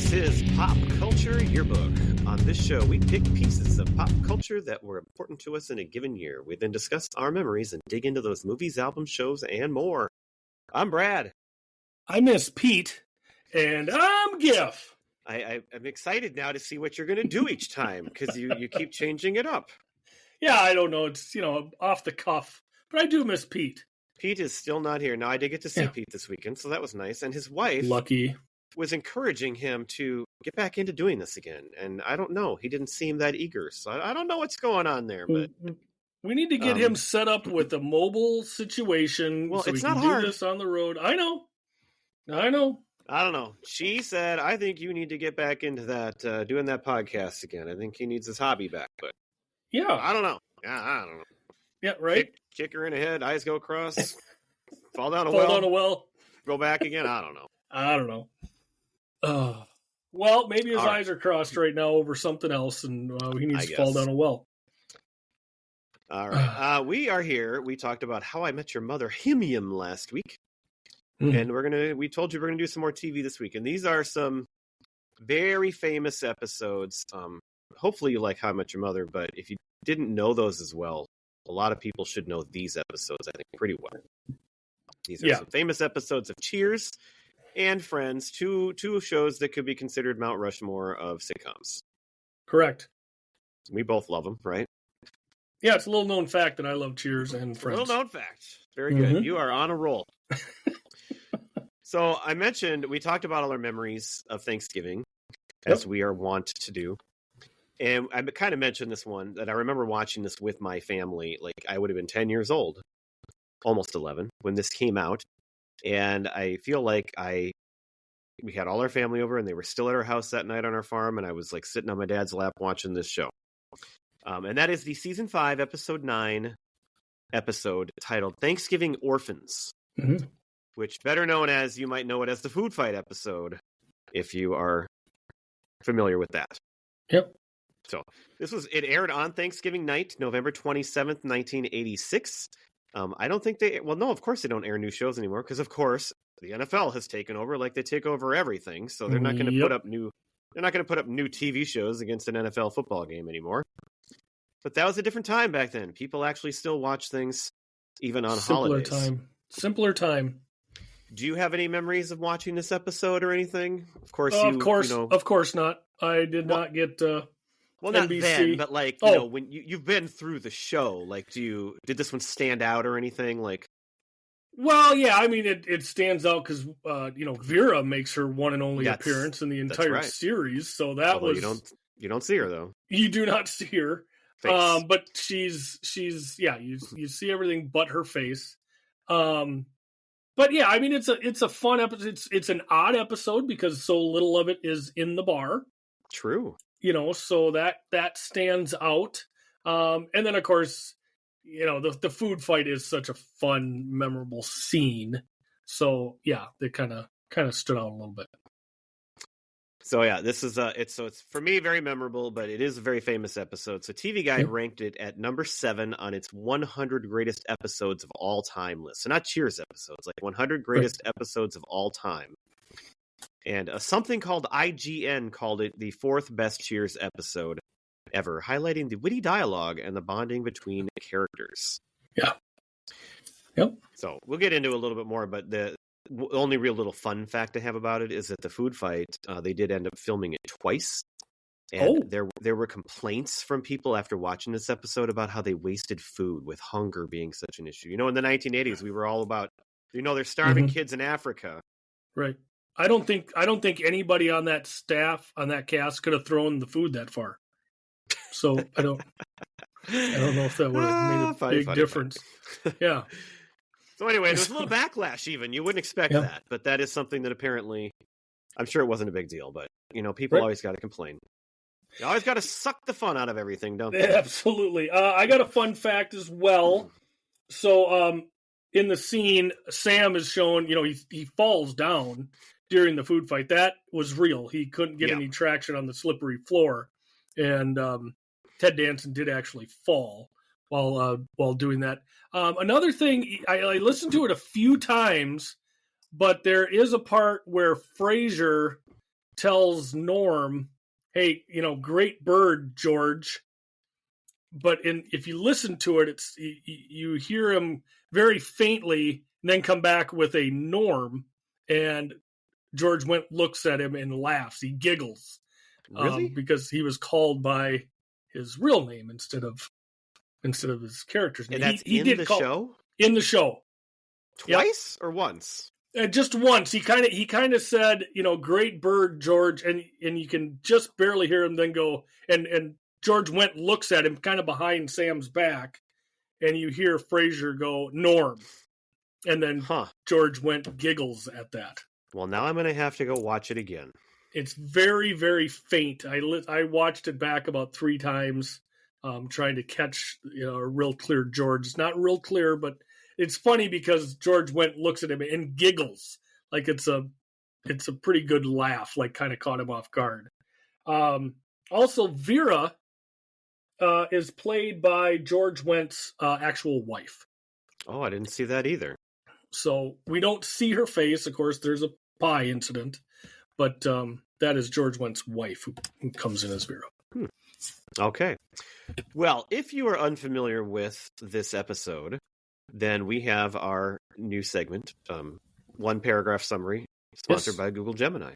This is Pop Culture Yearbook. On this show, we pick pieces of pop culture that were important to us in a given year. We then discuss our memories and dig into those movies, albums, shows, and more. I'm Brad. I miss Pete. And I'm Giff. I'm excited now to see what you're going to do each time, because you keep changing it up. Yeah, I don't know. It's, off the cuff. But I do miss Pete. Pete is still not here. Now, I did get to see Pete this weekend, so that was nice. And his wife was encouraging him to get back into doing this again. And I don't know. He didn't seem that eeager. So I don't know what's going on there. But we need to get him set up with a mobile situation. Well, so it's we not can hard. Do this on the road. I know. I don't know. She said, I think you need to get back into that, doing that podcast again. I think he needs his hobby back. But yeah, I don't know. I don't know. Yeah, right. Kick her in the head, eyes go across, fall down a well, go back again. I don't know. Well, maybe his eyes are crossed right now over something else, and he needs to fall down a well. All right. We are here. We talked about How I Met Your Mother Himium last week. And we told you we're going to do some more TV this week. And these are some very famous episodes. Hopefully you like How I Met Your Mother, but if you didn't know those as well, a lot of people should know these episodes, I think, pretty well. These are some famous episodes of Cheers and Friends, two shows that could be considered Mount Rushmore of sitcoms. Correct. We both love them, right? Yeah, it's a little known fact that I love Cheers and Friends. Little known fact. Very good. You are on a roll. So I mentioned, we talked about all our memories of Thanksgiving, as we are wont to do. And I kind of mentioned this one, that I remember watching this with my family. Like, I would have been 10 years old, almost 11, when this came out. And I feel like we had all our family over, and they were still at our house that night on our farm, and I was like sitting on my dad's lap watching this show. And that is the season 5, episode 9 episode titled Thanksgiving Orphans. Which better known as, you might know it as the food fight episode, if you are familiar with that. Yep. So it aired on Thanksgiving night, November 27th, 1986. I don't think of course they don't air new shows anymore, because of course the NFL has taken over, like they take over everything. So they're not going to put up new TV shows against an NFL football game anymore. But that was a different time back then. People actually still watch things even on holidays. Simpler time. Do you have any memories of watching this episode or anything? Of course, of course not. I did not get well, not NBC. then, but when you've been through the show, like, did this one stand out or anything? Like, well, yeah, I mean, it stands out because Vera makes her one and only appearance in the entire series. So you don't see her though. You do not see her, but she's you see everything but her face. But yeah, I mean, it's a fun episode. It's an odd episode because so little of it is in the bar. True. So that stands out. And then of course, the food fight is such a fun, memorable scene. So yeah, they kind of stood out a little bit. So yeah, this is it's for me very memorable, but it is a very famous episode. So TV Guide ranked it at number 7 on its 100 greatest episodes of all time list. So not Cheers episodes, like 100 greatest episodes of all time. And something called IGN called it the 4th best Cheers episode ever, highlighting the witty dialogue and the bonding between characters. Yeah. Yep. So we'll get into a little bit more, but the only real little fun fact I have about it is that the food fight, they did end up filming it twice. And there were complaints from people after watching this episode about how they wasted food, with hunger being such an issue. In the 1980s, we were all about, there's starving kids in Africa. Right. I don't think anybody on that staff, on that cast, could have thrown the food that far. So I don't know if that would have made a big difference. Yeah. So anyway, there was a little backlash even. You wouldn't expect that, but that is something that apparently, I'm sure it wasn't a big deal, but, people always got to complain. You always got to suck the fun out of everything, don't they? Absolutely. I got a fun fact as well. So in the scene, Sam is shown, he falls down during the food fight. That was real. He couldn't get any traction on the slippery floor. And Ted Danson did actually fall while doing that. Another thing, I listened to it a few times, but there is a part where Frasier tells Norm, hey, great bird, George. But if you listen to it, you hear him very faintly, and then come back with a Norm, and George looks at him and laughs. He giggles, Really? because he was called by his real name instead of his character's name. And that's he in did the show? In the show, twice or once? Just once. He kind of said, great bird, George, and you can just barely hear him then go, and George looks at him kind of behind Sam's back, and you hear Frasier go, Norm. And then George giggles at that. Well, now I'm going to have to go watch it again. It's very, very faint. I watched it back about 3 times, trying to catch a real clear George. It's not real clear, but it's funny because George looks at him and giggles like it's a pretty good laugh, like kind of caught him off guard. Also, Vera is played by George Wendt's actual wife. Oh, I didn't see that either. So we don't see her face. Of course, there's a pie incident, but that is George Wendt's wife who comes in as Vera. Okay. Well, if you are unfamiliar with this episode, then we have our new segment, 1 paragraph summary, sponsored by Google Gemini.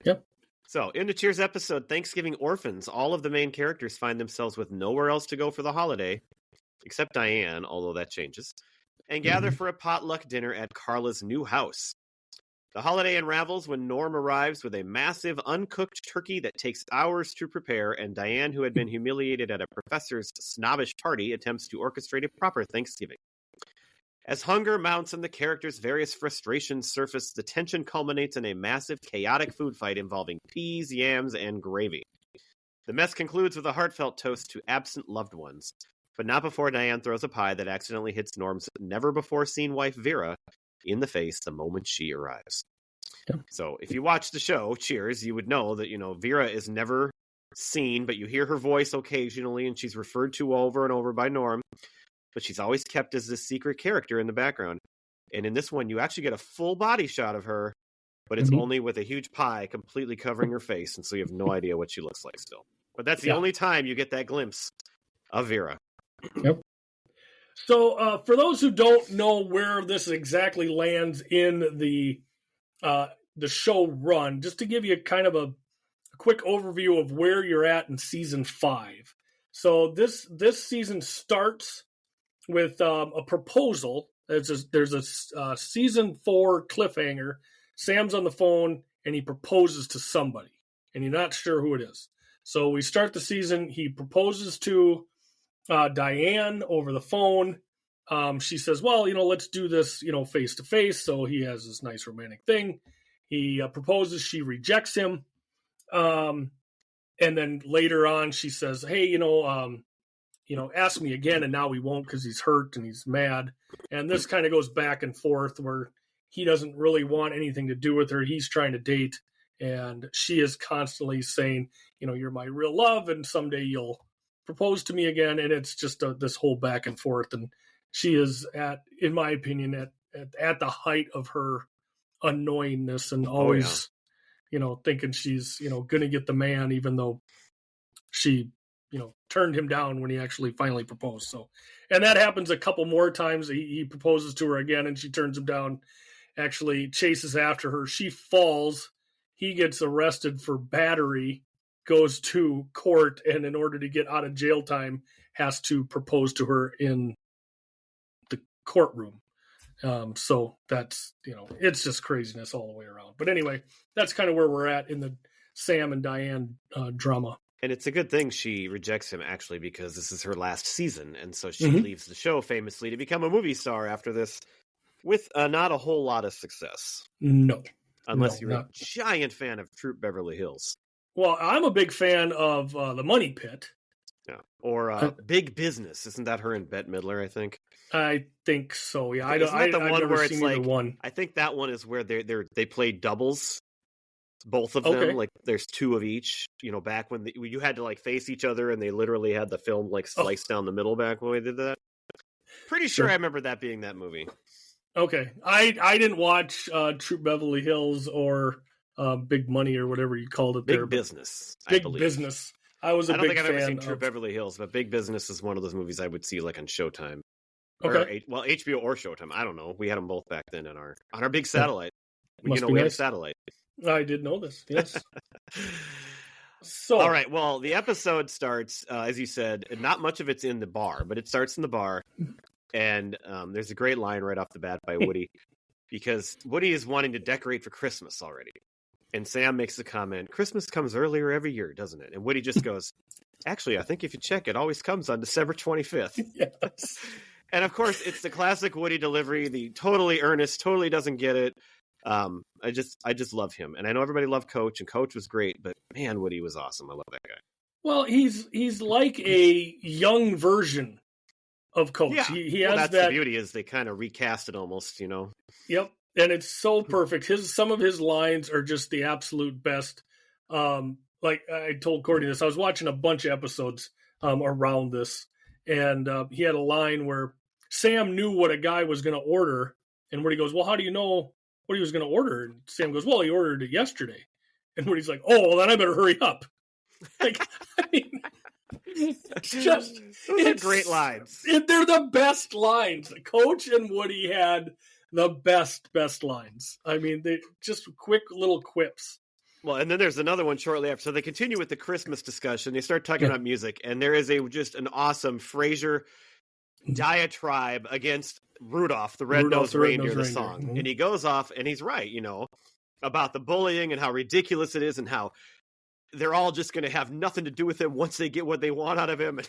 Yep. So, in the Cheers episode, Thanksgiving Orphans, all of the main characters find themselves with nowhere else to go for the holiday, except Diane, although that changes, and gather for a potluck dinner at Carla's new house. The holiday unravels when Norm arrives with a massive uncooked turkey that takes hours to prepare, and Diane, who had been humiliated at a professor's snobbish party, attempts to orchestrate a proper Thanksgiving. As hunger mounts and the characters' various frustrations surface, the tension culminates in a massive, chaotic food fight involving peas, yams, and gravy. The mess concludes with a heartfelt toast to absent loved ones, but not before Diane throws a pie that accidentally hits Norm's never-before-seen wife, Vera, in the face the moment she arrives. Yeah. So, if you watch the show, Cheers, you would know that, Vera is never seen, but you hear her voice occasionally, and she's referred to over and over by Norm. But she's always kept as this secret character in the background. And in this one, you actually get a full body shot of her, but it's only with a huge pie completely covering her face, and so you have no idea what she looks like still. But that's the only time you get that glimpse of Vera. Yep. So for those who don't know where this exactly lands in the show run, just to give you kind of a quick overview of where you're at in season 5. So this season starts with a proposal. There's a season 4 cliffhanger. Sam's on the phone and he proposes to somebody, and you're not sure who it is. So we start the season. He proposes to Diane over the phone. She says, well, let's do this, face to face. So he has this nice romantic thing. He proposes. She rejects him. And then later on, she says, hey, ask me again, and now he won't because he's hurt and he's mad. And this kind of goes back and forth where he doesn't really want anything to do with her. He's trying to date, and she is constantly saying, you're my real love, and someday you'll propose to me again. And it's just this whole back and forth. And she is in my opinion, at the height of her annoyingness and always, thinking she's, going to get the man, even though she turned him down when he actually finally proposed. So, and that happens a couple more times. He proposes to her again and she turns him down, actually chases after her. She falls. He gets arrested for battery, goes to court, and in order to get out of jail time, has to propose to her in the courtroom. So that's, it's just craziness all the way around. But anyway, that's kind of where we're at in the Sam and Diane drama. And it's a good thing she rejects him, actually, because this is her last season. And so she leaves the show famously to become a movie star after this with not a whole lot of success. No. Unless you're a giant fan of Troop Beverly Hills. Well, I'm a big fan of The Money Pit. Yeah. Or Big Business. Isn't that her and Bette Midler, I think? I think so, yeah. I've never seen either one. I think that one is where they play doubles. Both of them, like there's 2 of each, back when you had to face each other and they literally had the film sliced down the middle back when we did that. Pretty sure I remember that being that movie. Okay. I didn't watch Troop Beverly Hills or Big Money or whatever you called it. Big Business. Big Business. I don't think I've ever seen True Beverly Hills, but Big Business is one of those movies I would see like on Showtime. Okay. Or, HBO or Showtime. I don't know. We had them both back then on our big satellite. We had a satellite. I did know this. Yes. So, all right. Well, the episode starts, as you said, not much of it's in the bar, but it starts in the bar. And there's a great line right off the bat by Woody, because Woody is wanting to decorate for Christmas already. And Sam makes the comment, Christmas comes earlier every year, doesn't it? And Woody just goes, actually, I think if you check, it always comes on December 25th. Yes. And of course, it's the classic Woody delivery, the totally earnest, totally doesn't get it. I just love him. And I know everybody loved Coach, and Coach was great, but man, Woody was awesome. I love that guy. Well, he's like a young version of Coach. Yeah. He has that's that. The beauty is they kind of recast it almost, Yep. And it's so perfect. Some of his lines are just the absolute best. Like I told Courtney this, I was watching a bunch of episodes around this, and he had a line where Sam knew what a guy was going to order, and Woody goes, well, how do you know what he was going to order? And Sam goes, well, he ordered it yesterday. And Woody's like, oh, well, then I better hurry up. Like, I mean, it's great lines. They're the best lines. Coach and Woody had the best lines. I mean, they just quick little quips. Well, and then there's another one shortly after. So they continue with the Christmas discussion. They start talking about music, and there is just an awesome Frasier diatribe against Rudolph, the red-nosed reindeer, the song. Mm-hmm. And he goes off, and he's right, about the bullying and how ridiculous it is and how they're all just going to have nothing to do with him once they get what they want out of him. And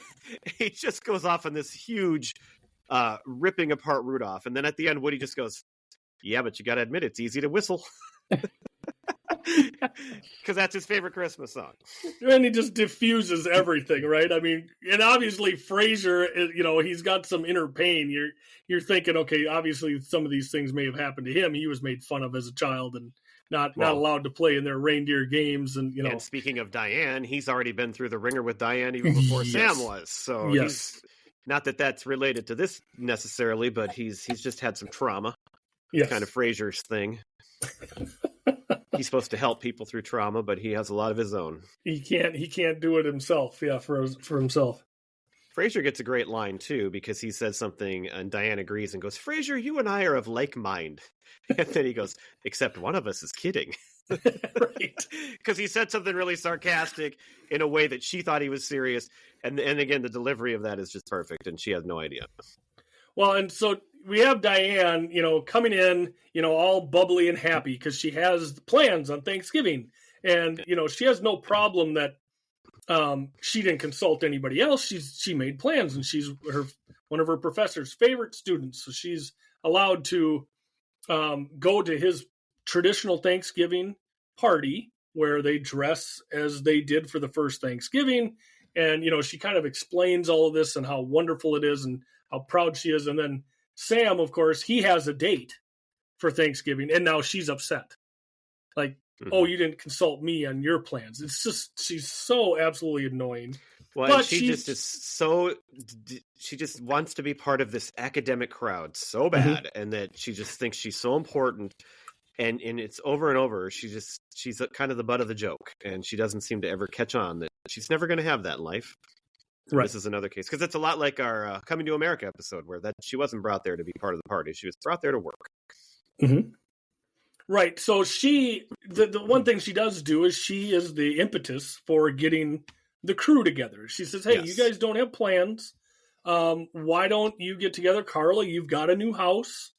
he just goes off on this huge ripping apart Rudolph. And then at the end, Woody just goes, yeah, but you got to admit, it's easy to whistle. Because that's his favorite Christmas song. And he just diffuses everything, right? I mean, and obviously Frasier, he's got some inner pain. You're thinking, okay, obviously some of these things may have happened to him. He was made fun of as a child and not allowed to play in their reindeer games. And, And speaking of Diane, he's already been through the ringer with Diane even before Sam was. So he's, not that that's related to this necessarily, but he's just had some trauma. Yes. Kind of Frasier's thing. He's supposed to help people through trauma, but he has a lot of his own. He can't do it himself. Yeah, for himself. Frasier gets a great line too, because he says something and Diane agrees and goes, Frasier, you and I are of like mind. And then he goes, except one of us is kidding. Right. Because he said something really sarcastic in a way that she thought he was serious. And again, the delivery of that is just perfect. And she has no idea. Well, and so we have Diane, coming in, all bubbly and happy because she has plans on Thanksgiving. And, she has no problem that she didn't consult anybody else. She made plans, and she's one of her professor's favorite students. So she's allowed to go to his traditional Thanksgiving party where they dress as they did for the first Thanksgiving. And, she kind of explains all of this and how wonderful it is and how proud she is. And then Sam, of course, he has a date for Thanksgiving, and now she's upset. Like, oh, you didn't consult me on your plans. It's just, she's so absolutely annoying. Well, but she just wants to be part of this academic crowd so bad, and that she just thinks she's so important. And it's over and over. She's kind of the butt of the joke, and she doesn't seem to ever catch on that she's never going to have that in life. Right. This is another case, because it's a lot like our Coming to America episode, where she wasn't brought there to be part of the party; she was brought there to work. Mm-hmm. Right. So the one thing she does do is she is the impetus for getting the crew together. She says, "Hey, you guys don't have plans. Why don't you get together, Carla? You've got a new house.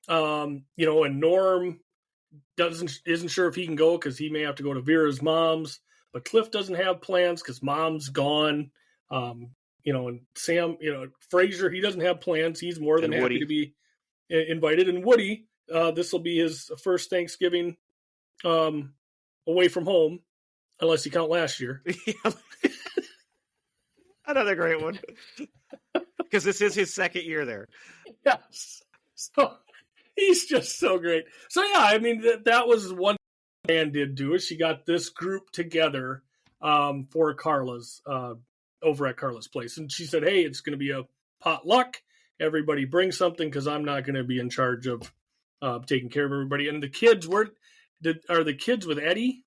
And Norm isn't sure if he can go because he may have to go to Vera's mom's, but Cliff doesn't have plans because mom's gone. And Sam, Frasier, he doesn't have plans. He's more than happy to be invited. And Woody, this will be his first Thanksgiving away from home, unless you count last year. Another great one. Because this is his second year there. Yes. So he's just so great. So, yeah, I mean, that was one thing Ann did do, is she got this group together for Carla's, over at Carla's place. And she said, hey, it's going to be a potluck. Everybody bring something because I'm not going to be in charge of taking care of everybody. And the kids Are the kids with Eddie?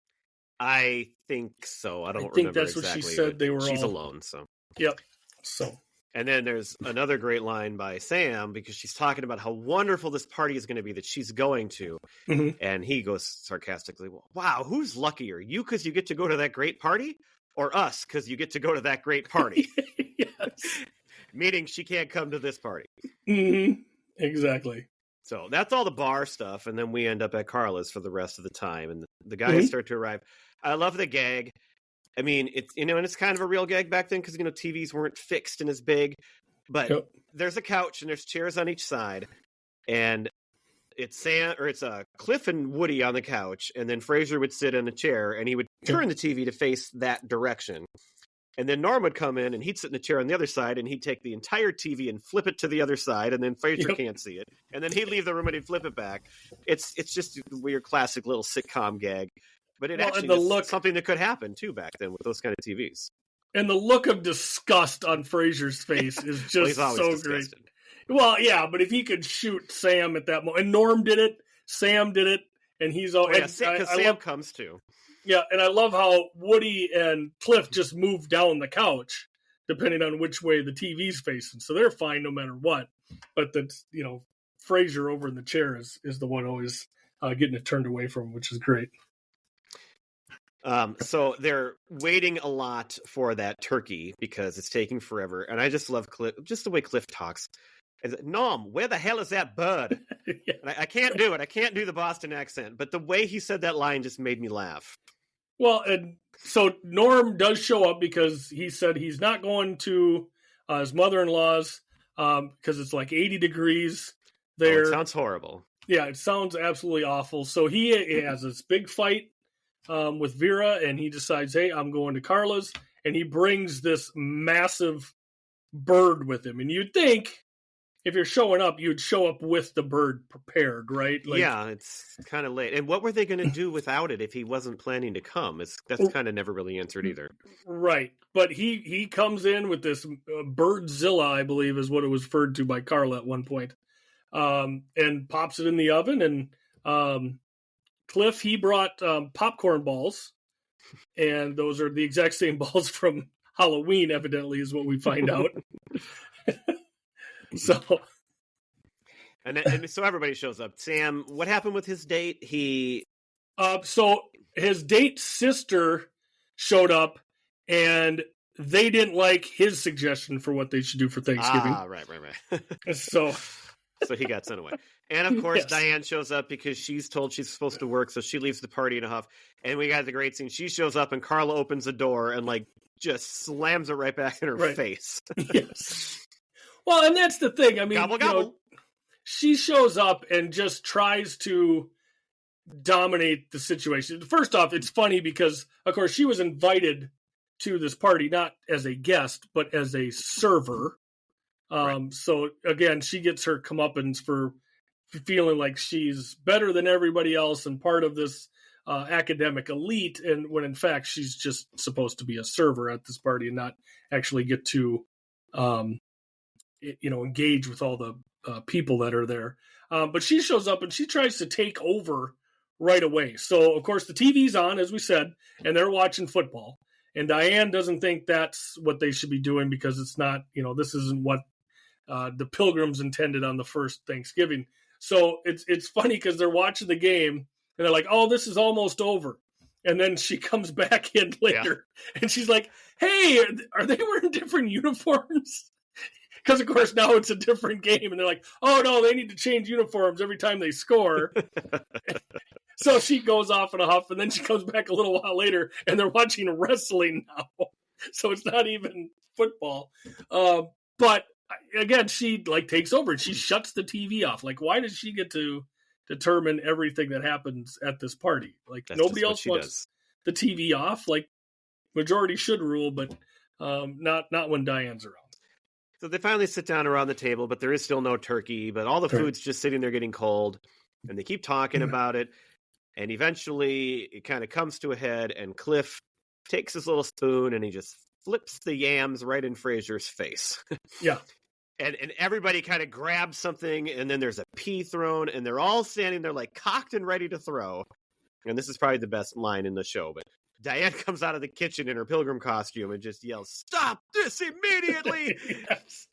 I think so. I don't think remember that's exactly. What she said. They were she's all alone, so. Yep. So. And then there's another great line by Sam because she's talking about how wonderful this party is going to be that she's going to. Mm-hmm. And he goes sarcastically, well, wow, who's luckier? You because you get to go to that great party? Or us because you get to go to that great party? Yes. Meaning she can't come to this party. Mm-hmm. Exactly. So that's all the bar stuff. And then we end up at Carla's for the rest of the time. And the guys start to arrive. I love the gag. I mean, it's, and it's kind of a real gag back then because, TVs weren't fixed and as big. But there's a couch and there's chairs on each side. And it's Cliff and Woody on the couch. And then Frasier would sit in a chair and he would turn the TV to face that direction. And then Norm would come in and he'd sit in the chair on the other side and he'd take the entire TV and flip it to the other side. And then Frasier can't see it. And then he'd leave the room and he'd flip it back. It's just your classic little sitcom gag. But it actually is something that could happen, too, back then with those kind of TVs. And the look of disgust on Frasier's face is just so great. Well, yeah, but if he could shoot Sam at that moment. And Norm did it. Sam did it. And he's all... because Sam comes, too. Yeah, and I love how Woody and Cliff just move down the couch, depending on which way the TV's facing. So they're fine no matter what. But Frasier over in the chair is the one always getting it turned away from him, which is great. So they're waiting a lot for that turkey because it's taking forever. And I just love Cliff, just the way Cliff talks. Nom, where the hell is that bird? Yeah. I can't do it. I can't do the Boston accent. But the way he said that line just made me laugh. Well, and so Norm does show up because he said he's not going to his mother-in-law's because it's like 80 degrees there. Oh, it sounds horrible. Yeah, it sounds absolutely awful. So he has this big fight with Vera, and he decides, hey, I'm going to Carla's, and he brings this massive bird with him. And you'd think if you're showing up, you'd show up with the bird prepared, right? Yeah, it's kind of late. And what were they going to do without it if he wasn't planning to come? That's kind of never really answered either. Right. But he comes in with this Birdzilla, I believe is what it was referred to by Carla at one point, and pops it in the oven. And Cliff, he brought popcorn balls, and those are the exact same balls from Halloween, evidently, is what we find out. So everybody shows up. Sam, what happened with his date? So his date's sister showed up, and they didn't like his suggestion for what they should do for Thanksgiving. Right. So he got sent away. And of course, Diane shows up because she's told she's supposed to work, so she leaves the party in a huff. And we got the great scene. She shows up, and Carla opens the door and just slams it right back in her face. Yes. Well, and that's the thing. I mean, gobble. She shows up and just tries to dominate the situation. First off, it's funny because, of course, she was invited to this party, not as a guest, but as a server. Right. So, again, she gets her comeuppance for feeling like she's better than everybody else and part of this academic elite, and when, in fact, she's just supposed to be a server at this party and not actually get to engage with all the people that are there. But she shows up and she tries to take over right away. So, of course, the TV's on, as we said, and they're watching football. And Diane doesn't think that's what they should be doing because it's not, this isn't what the Pilgrims intended on the first Thanksgiving. So it's funny because they're watching the game and they're like, oh, this is almost over. And then she comes back in later and she's like, hey, are they wearing different uniforms? Because, of course, now it's a different game. And they're like, oh, no, they need to change uniforms every time they score. So she goes off in a huff, and then she comes back a little while later, and they're watching wrestling now. So it's not even football. But, again, she, takes over, and she shuts the TV off. Why does she get to determine everything that happens at this party? That's nobody else wants the TV off. Majority should rule, but not when Diane's around. So they finally sit down around the table, but there is still no turkey, but all the food's just sitting there getting cold, and they keep talking about it, and eventually it kind of comes to a head, and Cliff takes his little spoon, and he just flips the yams right in Frasier's face. Yeah. And everybody kind of grabs something, and then there's a pea thrown, and they're all standing there cocked and ready to throw. and this is probably the best line in the show, but Diane comes out of the kitchen in her pilgrim costume and just yells, "Stop this immediately!" Yes.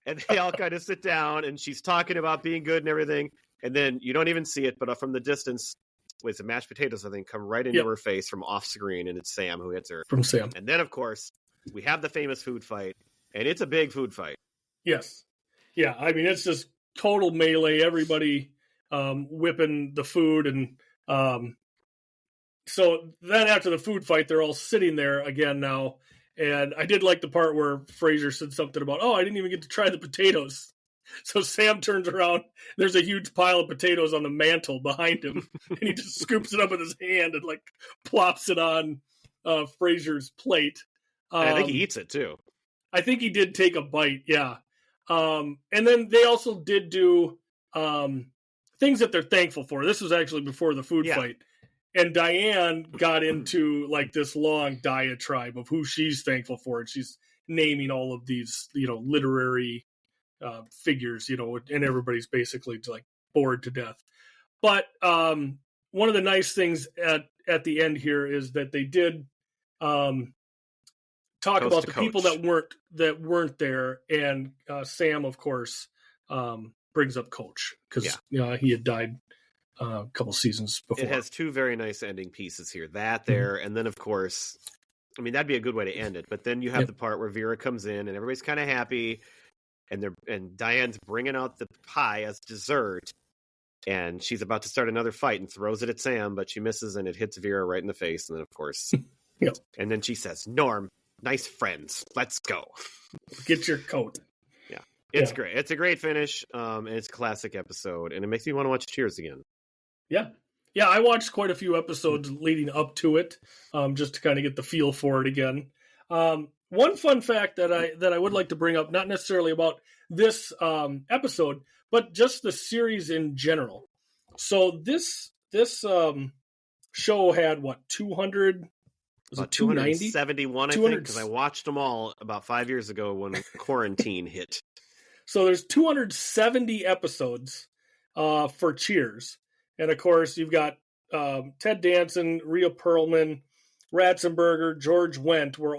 And they all kind of sit down, and she's talking about being good and everything. And then you don't even see it, but from the distance, with some mashed potatoes, I think, come right into her face from off screen, and it's Sam who hits her. From Sam. And then, of course, we have the famous food fight, and it's a big food fight. Yes. Yeah, I mean, it's just total melee, everybody whipping the food. And so then after the food fight, they're all sitting there again now. And I did like the part where Fraser said something about, I didn't even get to try the potatoes. So Sam turns around. There's a huge pile of potatoes on the mantle behind him. And he just scoops it up with his hand and like plops it on Fraser's plate. I think he eats it too. I think he did take a bite. Yeah. And then they also did do things that they're thankful for. This was actually before the food fight. And Diane got into like this long diatribe of who she's thankful for. And she's naming all of these, literary figures, and everybody's basically like bored to death. But one of the nice things at the end here is that they did talk about the people that weren't there, and Sam, of course, brings up Coach because he had died a couple seasons before. It has two very nice ending pieces here. That there, and then of course, I mean that'd be a good way to end it. But then you have the part where Vera comes in and everybody's kind of happy. And Diane's bringing out the pie as dessert, and she's about to start another fight and throws it at Sam, but she misses and it hits Vera right in the face. And then, of course, and then she says, "Norm, nice friends, let's go. Get your coat." Yeah, it's great. It's a great finish, and it's a classic episode, and it makes me want to watch Cheers again. Yeah. I watched quite a few episodes leading up to it, just to kind of get the feel for it again. One fun fact that I would like to bring up, not necessarily about this episode, but just the series in general. So this show had 200? Was it 290? 271, I think, because I watched them all about 5 years ago when quarantine hit. So there's 270 episodes for Cheers, and of course you've got Ted Danson, Rhea Perlman, Ratzenberger, George Wendt were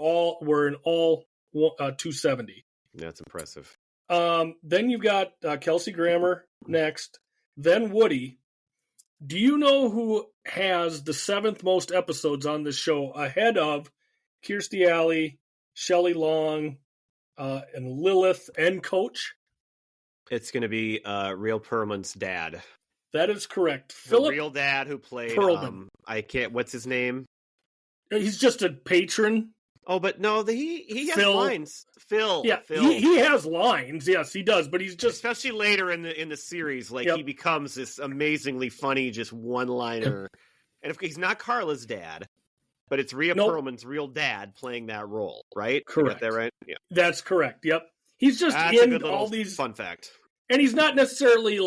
in all 270. That's impressive. Then you've got Kelsey Grammer next, then Woody. Do you know who has the 7th most episodes on this show ahead of Kirstie Alley, Shelley Long, and Lilith and Coach? It's going to be Real Perlman's dad. That is correct. The real dad who played Perlman. What's his name? He's just a patron. Oh, but no, he has lines. Phil. Yeah, Phil. He has lines. Yes, he does. But he's just, especially later in the series, he becomes this amazingly funny, just one-liner. And if he's not Carla's dad, but it's Rhea Perlman's real dad playing that role, right? Correct. You got that right? Yeah, that's correct. Yep, he's just in all these fun fact, and he's not necessarily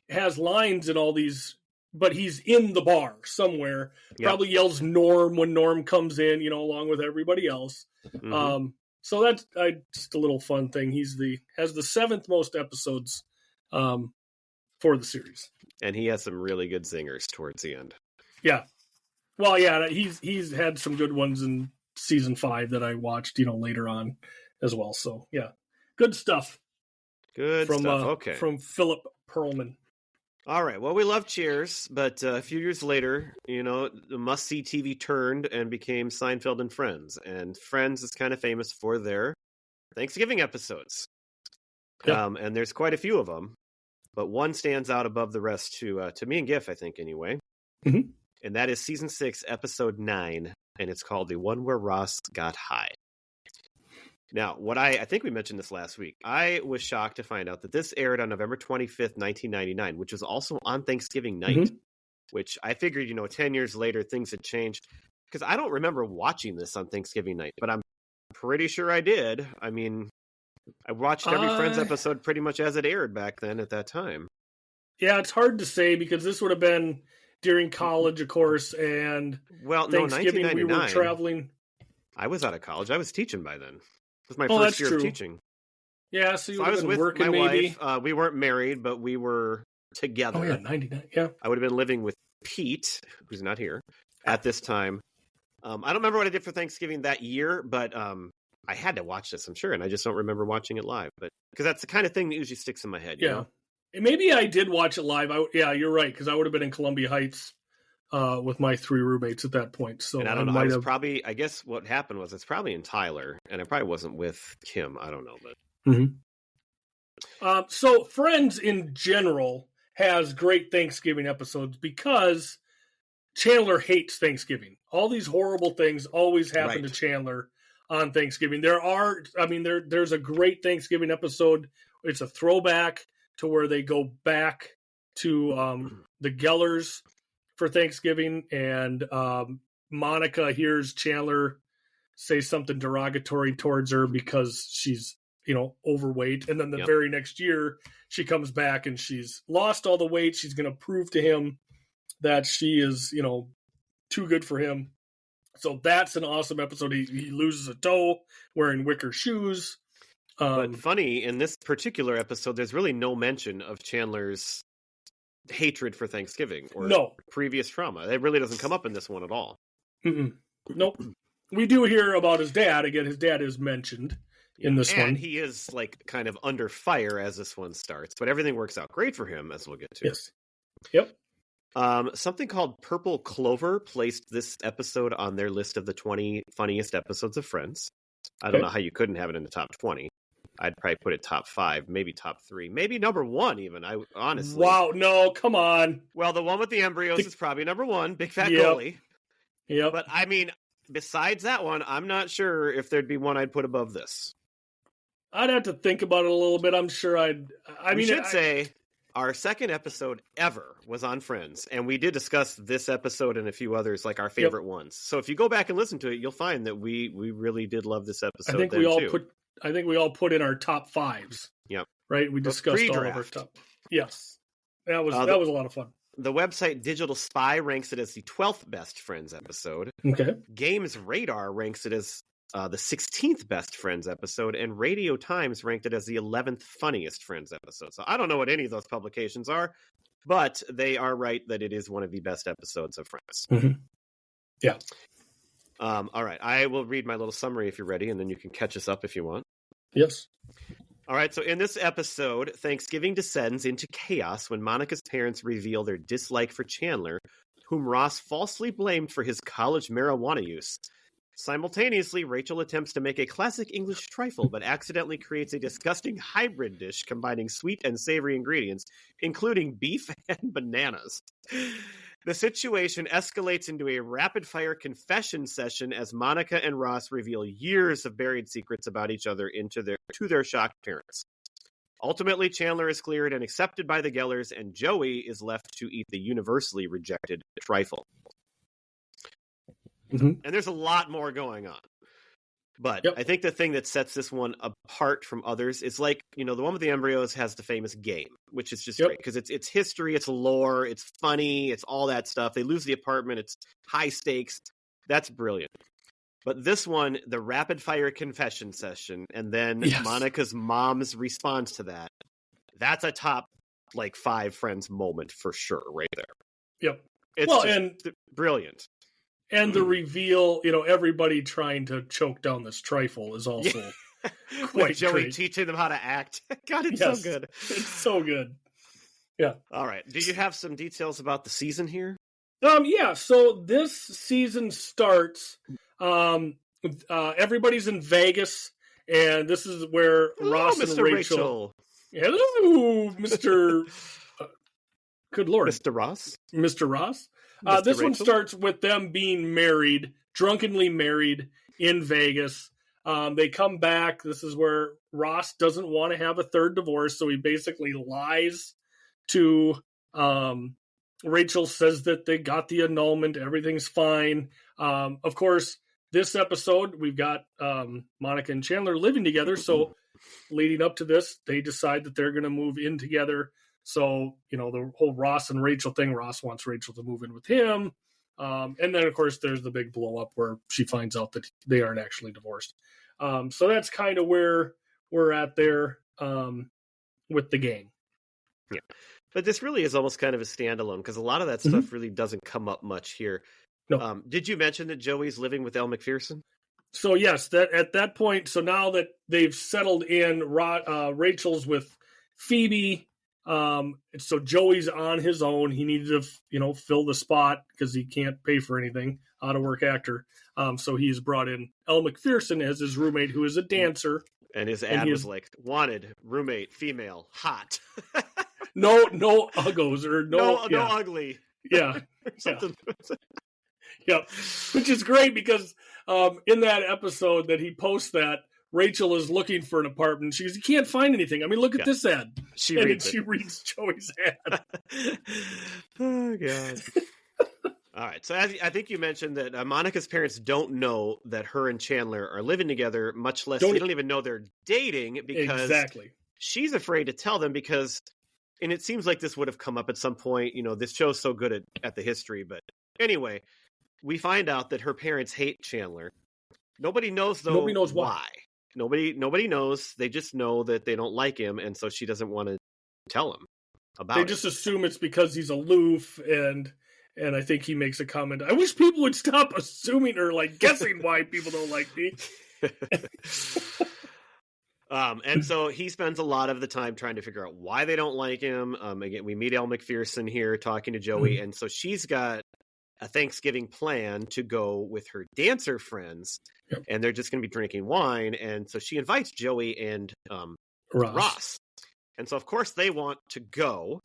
has lines in all these. But he's in the bar somewhere. Probably yells Norm when Norm comes in, along with everybody else. Mm-hmm. So that's just a little fun thing. Has the 7th most episodes for the series, and he has some really good singers towards the end. Yeah, well, yeah, he's had some good ones in season 5 that I watched, later on as well. So yeah, good stuff. Good stuff. Okay, from Philip Perlman. All right. Well, we love Cheers, but a few years later, the must-see TV turned and became Seinfeld and Friends. And Friends is kind of famous for their Thanksgiving episodes. Yep. And there's quite a few of them, but one stands out above the rest to me and Giff, I think, anyway. Mm-hmm. And that is season 6, episode 9, and it's called The One Where Ross Got High. Now, I think we mentioned this last week. I was shocked to find out that this aired on November 25th, 1999, which was also on Thanksgiving night, which I figured, 10 years later, things had changed. Because I don't remember watching this on Thanksgiving night, but I'm pretty sure I did. I mean, I watched every Friends episode pretty much as it aired back then at that time. Yeah, it's hard to say because this would have been during college, of course, and Thanksgiving we were traveling. I was out of college. I was teaching by then. It was my first year of teaching. Yeah, so I was with working, my maybe. wife. We weren't married, but we were together. Oh, yeah, 99, yeah. I would have been living with Pete, who's not here at this time. I don't remember what I did for Thanksgiving that year, but I had to watch this, I'm sure, and I just don't remember watching it live. But because that's the kind of thing that usually sticks in my head. You know? And maybe I did watch it live. You're right, because I would have been in Columbia Heights with my 3 roommates at that point. So and I don't know. I was probably. I guess what happened was it's probably in Tyler, and I probably wasn't with Kim. I don't know, but. Mm-hmm. So Friends in general has great Thanksgiving episodes because Chandler hates Thanksgiving. All these horrible things always happen to Chandler on Thanksgiving. There's a great Thanksgiving episode. It's a throwback to where they go back to the Gellers for Thanksgiving, and Monica hears Chandler say something derogatory towards her because she's, overweight. And then the very next year she comes back and she's lost all the weight. She's going to prove to him that she is, too good for him. So that's an awesome episode. He loses a toe wearing wicker shoes. But funny, in this particular episode, there's really no mention of Chandler's hatred for Thanksgiving or previous trauma. It really doesn't come up in this one at all. Mm-mm. Nope. We do hear about his dad. Again, his dad is mentioned in this one. And he is kind of under fire as this one starts, but everything works out great for him, as we'll get to. Yes. Yep. Something called Purple Clover placed this episode on their list of the 20 funniest episodes of Friends. I don't know how you couldn't have it in the top 20. I'd probably put it top 5, maybe top 3, maybe number 1 even. I honestly. Wow, no, come on. Well, the one with the embryos is probably number 1, Big Fat Goalie. Yep. But besides that one, I'm not sure if there'd be one I'd put above this. I'd have to think about it a little bit. I'm sure we should say our second episode ever was on Friends, and we did discuss this episode and a few others, like our favorite ones. So if you go back and listen to it, you'll find that we really did love this episode. I think we all put in our top 5s. Yep. Right? We discussed all of our top. Yes. That was a lot of fun. The website Digital Spy ranks it as the 12th best Friends episode. Okay. Games Radar ranks it as the 16th best Friends episode, and Radio Times ranked it as the 11th funniest Friends episode. So I don't know what any of those publications are, but they are right that it is one of the best episodes of Friends. Mm-hmm. Yeah. All right. I will read my little summary if you're ready, and then you can catch us up if you want. Yes. All right. So in this episode, Thanksgiving descends into chaos when Monica's parents reveal their dislike for Chandler, whom Ross falsely blamed for his college marijuana use. Simultaneously, Rachel attempts to make a classic English trifle, but accidentally creates a disgusting hybrid dish combining sweet and savory ingredients, including beef and bananas. The situation escalates into a rapid-fire confession session as Monica and Ross reveal years of buried secrets about each other to their shocked parents. Ultimately, Chandler is cleared and accepted by the Gellers, and Joey is left to eat the universally rejected trifle. Mm-hmm. And there's a lot more going on. But I think the thing that sets this one apart from others is the one with the embryos has the famous game, which is just great because it's history, it's lore, it's funny, it's all that stuff. They lose the apartment, it's high stakes. That's brilliant. But this one, the rapid fire confession session, and then Monica's mom's response to that, that's a top 5 Friends moment for sure right there. Yep. It's brilliant. And the reveal, everybody trying to choke down this trifle is also quite Joey great. teaching them how to act. God, it's so good. It's so good. Yeah. All right. Do you have some details about the season here? Yeah. So this season starts. Everybody's in Vegas, and this is where Ross and Rachel. Hello, Mr. Good Lord, Mr. Ross. Mr. Ross. This Rachel? one starts with them being married, drunkenly married in Vegas. They come back. This is where Ross doesn't want to have a third divorce, so he basically lies to Rachel, says that they got the annulment, everything's fine. Of course, this episode, we've got Monica and Chandler living together, so leading up to this, they decide that they're going to move in together. So, the whole Ross and Rachel thing, Ross wants Rachel to move in with him. And then, of course, there's the big blow up where she finds out that they aren't actually divorced. So that's kind of where we're at there with the gang. Yeah. But this really is almost kind of a standalone because a lot of that stuff really doesn't come up much here. No. Did you mention that Joey's living with Elle Macpherson? So yes, that at that point, so now that they've settled in, Rachel's with Phoebe. So Joey's on his own. He needed to, fill the spot because he can't pay for anything. Out of work actor. So he's brought in Elle Macpherson as his roommate, who is a dancer. And his ad was like, wanted, roommate, female, hot. no uggos or no ugly. Yeah. Something. Yeah. Which is great because in that episode that he posts that, Rachel is looking for an apartment. She goes, you can't find anything. I mean, look at this ad. She reads Joey's ad. Oh, God. All right. So I think you mentioned that Monica's parents don't know that her and Chandler are living together, much less they don't even know they're dating because she's afraid to tell them and it seems like this would have come up at some point. This show's so good at the history. But anyway, we find out that her parents hate Chandler. Nobody knows, though. Nobody knows why. Nobody knows. They just know that they don't like him, and so she doesn't want to tell him about it. They just assume it's because he's aloof, and I think he makes a comment. I wish people would stop assuming or guessing why people don't like me. And so he spends a lot of the time trying to figure out why they don't like him. Again, we meet Elle Macpherson here talking to Joey, and so she's got a Thanksgiving plan to go with her dancer friends, and they're just going to be drinking wine. And so she invites Joey and Ross. And so, of course, they want to go,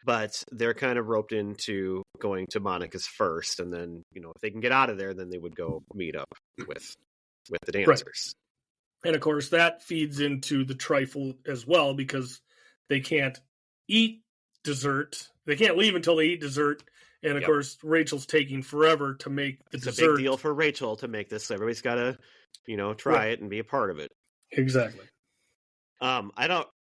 but they're kind of roped into going to Monica's first. And then, if they can get out of there, then they would go meet up with the dancers. Right. And, of course, that feeds into the trifle as well because they can't eat dessert. They can't leave until they eat dessert. And, of course, Rachel's taking forever to make the dessert. It's a big deal for Rachel to make this. Everybody's got to, try it and be a part of it. Exactly.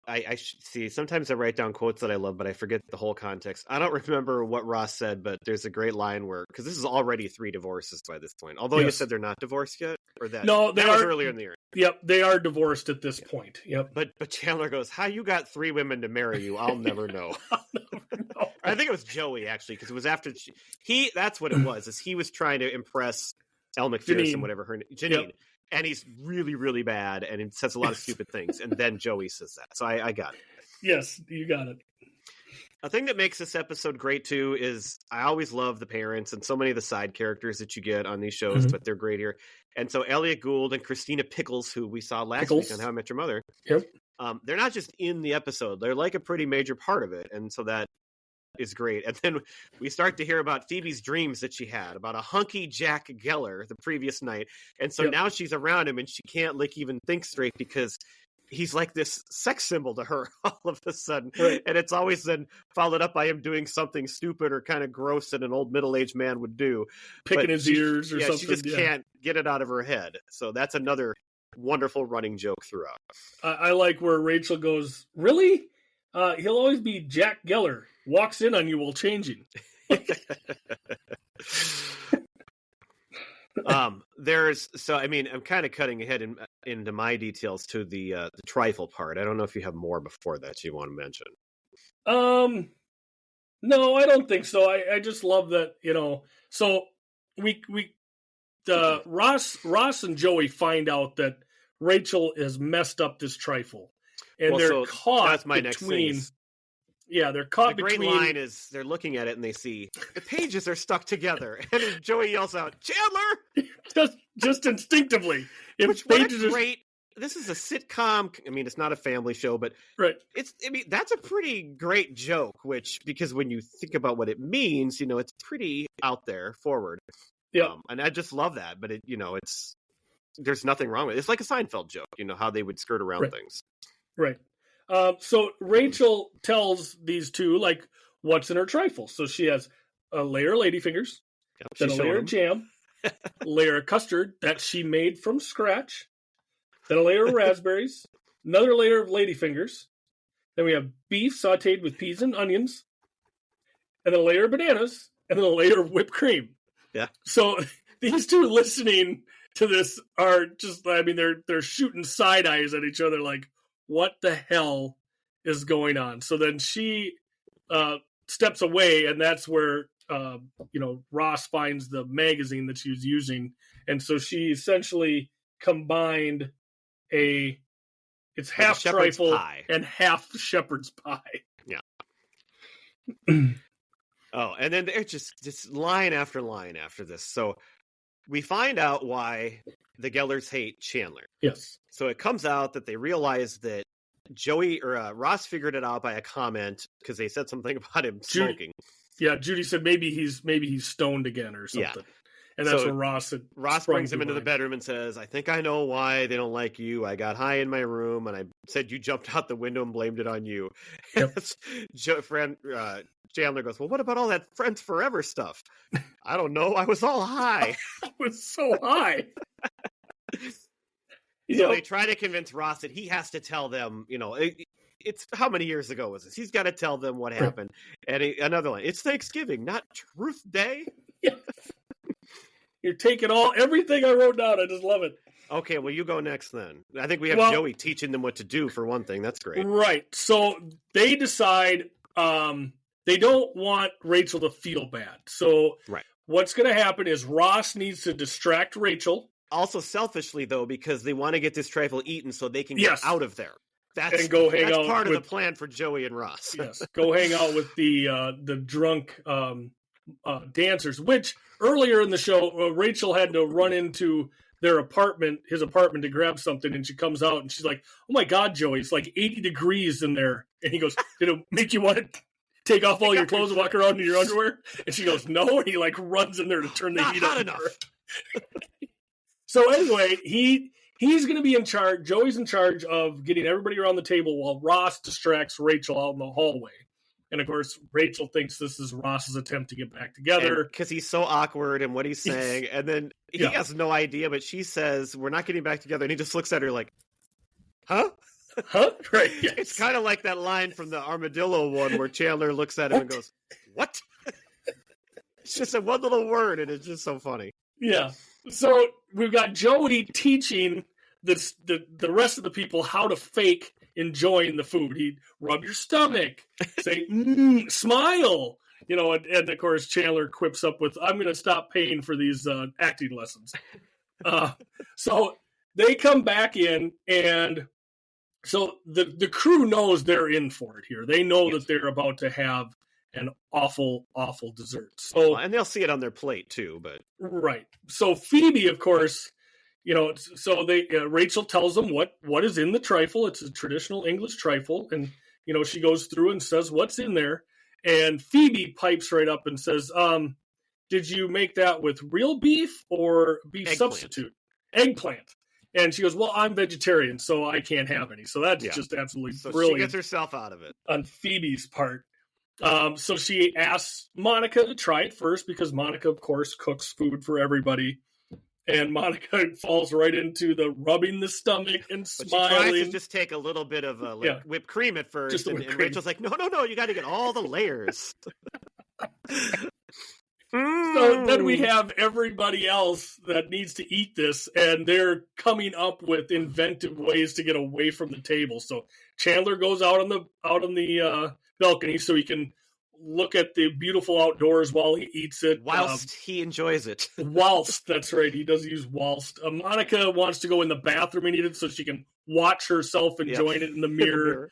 I see. Sometimes I write down quotes that I love, but I forget the whole context. I don't remember what Ross said, but there's a great line because this is already 3 divorces by this point. Although you said they're not divorced yet, or that that was earlier in the year. Yep, they are divorced at this point. Yep. But Chandler goes, "How you got 3 women to marry you? I'll never know." I'll never know. I think it was Joey actually, because it was after that's what it was. Is he was trying to impress Elle Macpherson, whatever her Janine. Yep. And he's really, really bad, and he says a lot of stupid things. And then Joey says that. So I got it. Yes, you got it. A thing that makes this episode great, too, is I always love the parents and so many of the side characters that you get on these shows, but they're great here. And so Elliot Gould and Christina Pickles, who we saw last week on How I Met Your Mother, they're not just in the episode. They're like a pretty major part of it. And so that is great. And then we start to hear about Phoebe's dreams that she had about a hunky Jack Geller the previous night. And so now she's around him and she can't even think straight because he's like this sex symbol to her all of a sudden. Right. And it's always then followed up by him doing something stupid or kind of gross that an old middle-aged man would do. Picking his ears or something. She just can't get it out of her head. So that's another wonderful running joke throughout. I like where Rachel goes, really? He'll always be Jack Geller. Walks in on you while changing. I'm kind of cutting ahead into my details to the trifle part. I don't know if you have more before that you want to mention. No, I don't think so. I just love that, so Ross and Joey find out that Rachel has messed up this trifle. And they're caught that's my next thing. They're caught between... The great line is they're looking at it and they see the pages are stuck together. And Joey yells out, Chandler! just instinctively. This is a sitcom. I mean, it's not a family show, but that's a pretty great joke, because when you think about what it means, it's pretty out there, forward. Yeah. And I just love that. But there's nothing wrong with it. It's like a Seinfeld joke, how they would skirt around things. Right. So Rachel tells these two, what's in her trifle. So she has a layer of ladyfingers, then a layer of jam, a layer of custard that she made from scratch, then a layer of raspberries, another layer of ladyfingers, then we have beef sauteed with peas and onions, and then a layer of bananas, and then a layer of whipped cream. Yeah. So these two listening to this are just, they're shooting side eyes at each other like, what the hell is going on? So then she steps away, and that's where Ross finds the magazine that she was using, and so she essentially combined it's half trifle pie and half shepherd's pie. Yeah. Oh, and then there's just line after line after this. So we find out why the Gellers hate Chandler. Yes. So it comes out that they realize that Ross figured it out by a comment because they said something about him smoking. Judy said maybe he's stoned again or something. Yeah. And that's when Ross brings him into the bedroom and says, "I think I know why they don't like you. I got high in my room and I said you jumped out the window and blamed it on you." Yep. Chandler goes, "Well, what about all that Friends Forever stuff?" "I don't know. I was all high." I was so high. So they try to convince Ross that he has to tell them, it's how many years ago was this? He's got to tell them what happened. And another line, "It's Thanksgiving, not Truth Day." Yes. You're taking everything I wrote down. I just love it. Okay, well, you go next then. I think we have Joey teaching them what to do for one thing. That's great. Right. So they decide they don't want Rachel to feel bad. So what's going to happen is Ross needs to distract Rachel. Also selfishly, though, because they want to get this trifle eaten so they can get out of there. That's part of the plan for Joey and Ross. Yes, go hang out with the drunk dancers, which earlier in the show, Rachel had to run into his apartment to grab something, and she comes out and she's like, "Oh my God, Joey, it's like 80 degrees in there." And he goes, "Did it make you want to take off all your clothes and walk around in your underwear?" And she goes, "No," and he runs in there to turn the heat up. Not enough. So anyway, he's going to be in charge. Joey's in charge of getting everybody around the table while Ross distracts Rachel out in the hallway. And, of course, Rachel thinks this is Ross's attempt to get back together. Because he's so awkward in what he's saying. And then he has no idea, but she says, "We're not getting back together." And he just looks at her like, "Huh?" Huh? Right. Yes. It's kind of like that line from the Armadillo one where Chandler looks at him and goes, "What?" It's just a one little word, and it's just so funny. Yeah. So we've got Joey teaching the rest of the people how to fake enjoying the food. He'd rub your stomach, say, smile, and of course Chandler quips up with, "I'm going to stop paying for these acting lessons." So they come back in, and so the crew knows they're in for it here. They know that they're about to have an awful, awful dessert. So, and they'll see it on their plate too, but right. So Phoebe, of course, so Rachel tells them what is in the trifle. It's a traditional English trifle, and she goes through and says what's in there. And Phoebe pipes right up and says, "Did you make that with real beef or beef substitute? Eggplant." And she goes, "Well, I'm vegetarian, so I can't have any." So that's just absolutely brilliant. She gets herself out of it on Phoebe's part. So she asks Monica to try it first because Monica, of course, cooks food for everybody. And Monica falls right into the rubbing the stomach and smiling. She tries to just take a little bit of whipped cream at first. And Rachel's like, no, you got to get all the layers. So then we have everybody else that needs to eat this, and they're coming up with inventive ways to get away from the table. So Chandler goes out on the balcony so he can look at the beautiful outdoors while he eats it. Whilst he enjoys it. Whilst, that's right. He does use whilst. Monica wants to go in the bathroom and eat it so she can watch herself enjoying it in the mirror.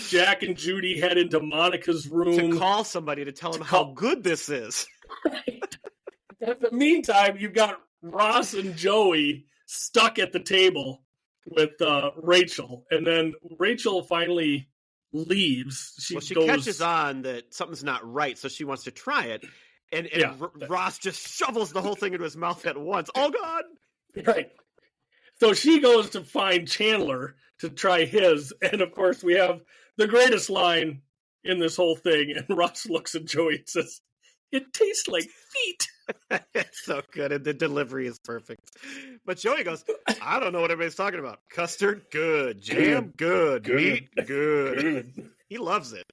Jack and Judy head into Monica's room. To call somebody to tell him how good this is. Right. In the meantime, you've got Ross and Joey stuck at the table with Rachel. And then Rachel finally leaves. She catches on that something's not right, so she wants to try it. And Ross just shovels the whole thing into his mouth at once. Oh, God! Right. So she goes to find Chandler to try his. And, of course, we have the greatest line in this whole thing. And Ross looks at Joey and says, "It tastes like feet." It's so good, and the delivery is perfect. But Joey goes, "I don't know what everybody's talking about. Custard, good. Jam, good. Meat, good." He loves it.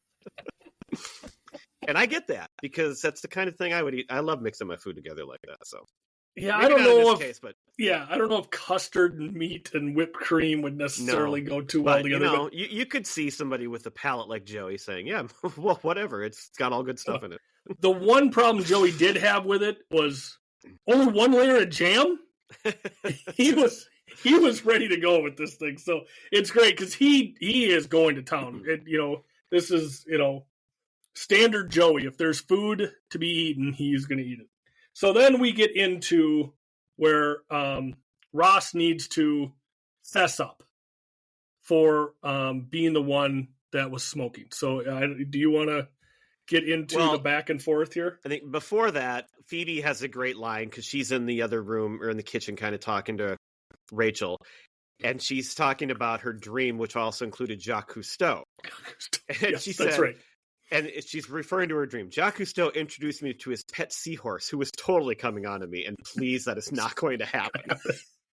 And I get that, because that's the kind of thing I would eat. I love mixing my food together like that. So Yeah, Maybe I don't not in know this if case, but I don't know if custard and meat and whipped cream would necessarily go too well together. You know, you could see somebody with a palate like Joey saying, "Yeah, well, whatever. It's got all good stuff in it." The one problem Joey did have with it was only one layer of jam. He was ready to go with this thing, so it's great because he is going to town. This is standard Joey. If there's food to be eaten, he's going to eat it. So then we get into where Ross needs to fess up for being the one that was smoking. So do you want to get into the back and forth here? I think before that, Phoebe has a great line because she's in the other room or in the kitchen kind of talking to Rachel. And she's talking about her dream, which also included Jacques Cousteau. And yes, she that's said, right. And she's referring to her dream. Jacques Cousteau introduced me to his pet seahorse, who was totally coming on to me. And please, that is not going to happen.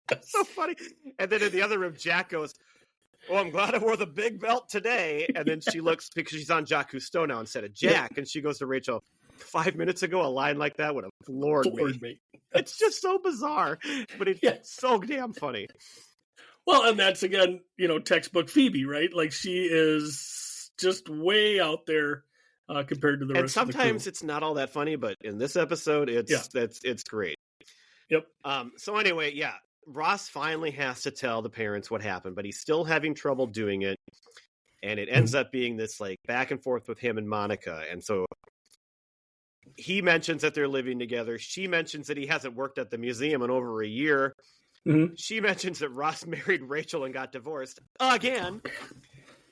That's so funny. And then in the other room, Jack goes, "Oh, I'm glad I wore the big belt today." And then she looks, because she's on Jacques Cousteau now instead of Jack. Yeah. And she goes to Rachel, 5 minutes ago, a line like that would have floored me. It's just so bizarre, but it's so damn funny. Well, and that's, again, textbook Phoebe, right? Like, she is just way out there compared to the rest of the crew. And sometimes it's not all that funny, but in this episode, it's great. Yep. So anyway, Ross finally has to tell the parents what happened, but he's still having trouble doing it. And it ends up being this like back and forth with him and Monica. And so he mentions that they're living together. She mentions that he hasn't worked at the museum in over a year. Mm-hmm. She mentions that Ross married Rachel and got divorced again.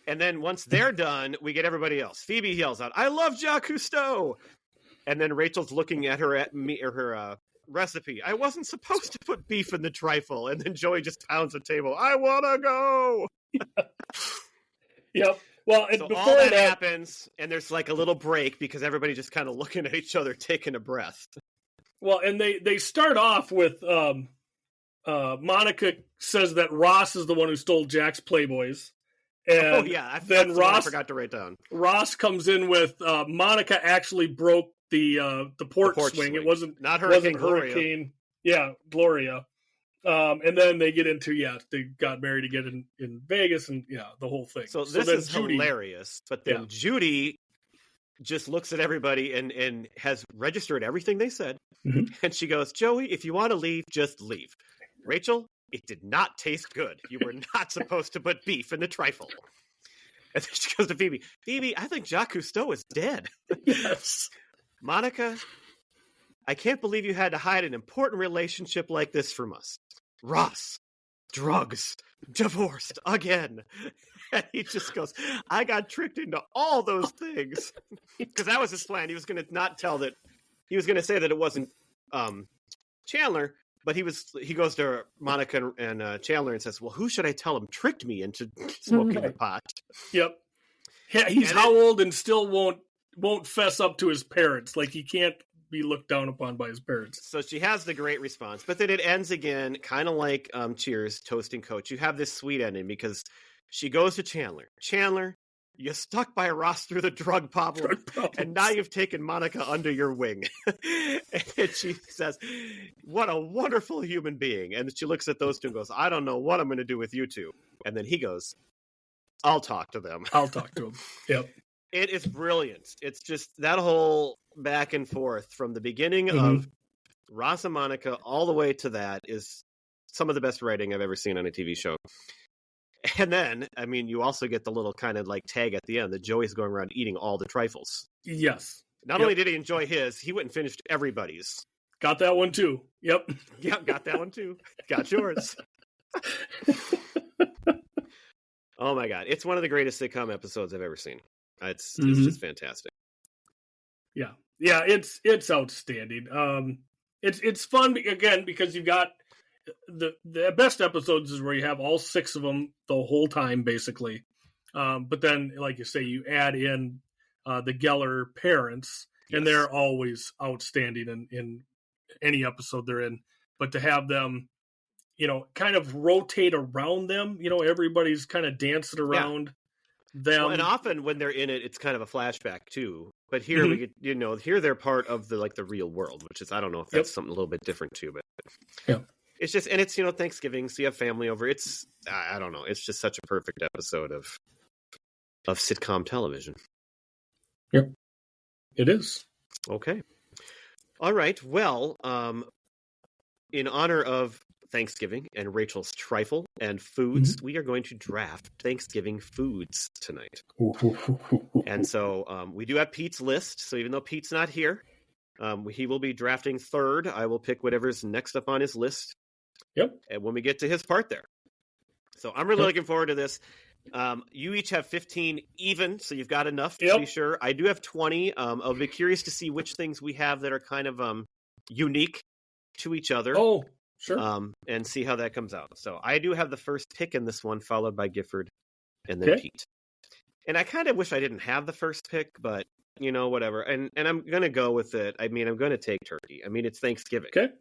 And then once they're done, we get everybody else. Phoebe yells out, "I love Jacques Cousteau." And then Rachel's looking at her recipe. "I wasn't supposed to put beef in the trifle." And then Joey just pounds the table. "I want to go." Yep. Well, so before all that happens, and there's like a little break because everybody just kind of looking at each other, taking a breath. Well, and they start off with Monica says that Ross is the one who stole Jack's Playboys. And then Ross, I forgot to write down. Ross comes in with Monica actually broke the porch swing. It wasn't not Hurricane Gloria. Gloria. And then they get into they got married again in Vegas and the whole thing. So this is Judy, hilarious. But then Judy just looks at everybody and has registered everything they said. Mm-hmm. And she goes, "Joey, if you want to leave, just leave. Rachel, it did not taste good. You were not supposed to put beef in the trifle." And then she goes to Phoebe, "Phoebe, I think Jacques Cousteau is dead." Yes. "Monica, I can't believe you had to hide an important relationship like this from us. Ross, drugs, divorced again." And he just goes, "I got tricked into all those things." Because that was his plan. He was going to not tell that. He was going to say that it wasn't Chandler. But he goes to Monica and Chandler and says, "Well, who should I tell him tricked me into smoking the pot?" Yep. Yeah, he's how old and still won't fess up to his parents. Like, he can't be looked down upon by his parents. So she has the great response. But then it ends again, kind of like Cheers, Toast and Coach. You have this sweet ending because she goes to Chandler. "Chandler, you stuck by Ross through the drug problem, and now you've taken Monica under your wing." And she says, "What a wonderful human being." And she looks at those two and goes, "I don't know what I'm going to do with you two." And then he goes, "I'll talk to them." I'll talk to them. Yep. It is brilliant. It's just that whole back and forth from the beginning of Ross and Monica all the way to that is some of the best writing I've ever seen on a TV show. And then, I mean, you also get the little kind of like tag at the end that Joey's going around eating all the trifles. Yes. Not only did he enjoy his, he went and finished everybody's. Got that one too. Yep. Yep, got that one too. Got yours. Oh my God. It's one of the greatest sitcom episodes I've ever seen. It's just fantastic. Yeah. Yeah, it's outstanding. It's fun again because you've got the best episodes is where you have all six of them the whole time, basically. But then, like you say, you add in the Geller parents, and they're always outstanding in any episode they're in. But to have them, kind of rotate around them, everybody's kind of dancing around them. Well, and often when they're in it, it's kind of a flashback too. But here we get, here they're part of the real world, which is, I don't know if that's something a little bit different too, but it's just, and it's, Thanksgiving, so you have family over. It's, I don't know. It's just such a perfect episode of sitcom television. Yep. It is. Okay. All right. Well, in honor of Thanksgiving and Rachel's trifle and foods, we are going to draft Thanksgiving foods tonight. And so we do have Pete's list. So even though Pete's not here, he will be drafting third. I will pick whatever's next up on his list. Yep. And when we get to his part there. So I'm really looking forward to this. You each have 15 even, so you've got enough to be sure. I do have 20. I'll be curious to see which things we have that are kind of unique to each other. Oh, sure. And see how that comes out. So I do have the first pick in this one, followed by Gifford and then Pete. And I kind of wish I didn't have the first pick, but whatever. And I'm going to go with it. I mean, I'm going to take turkey. I mean, it's Thanksgiving. Okay.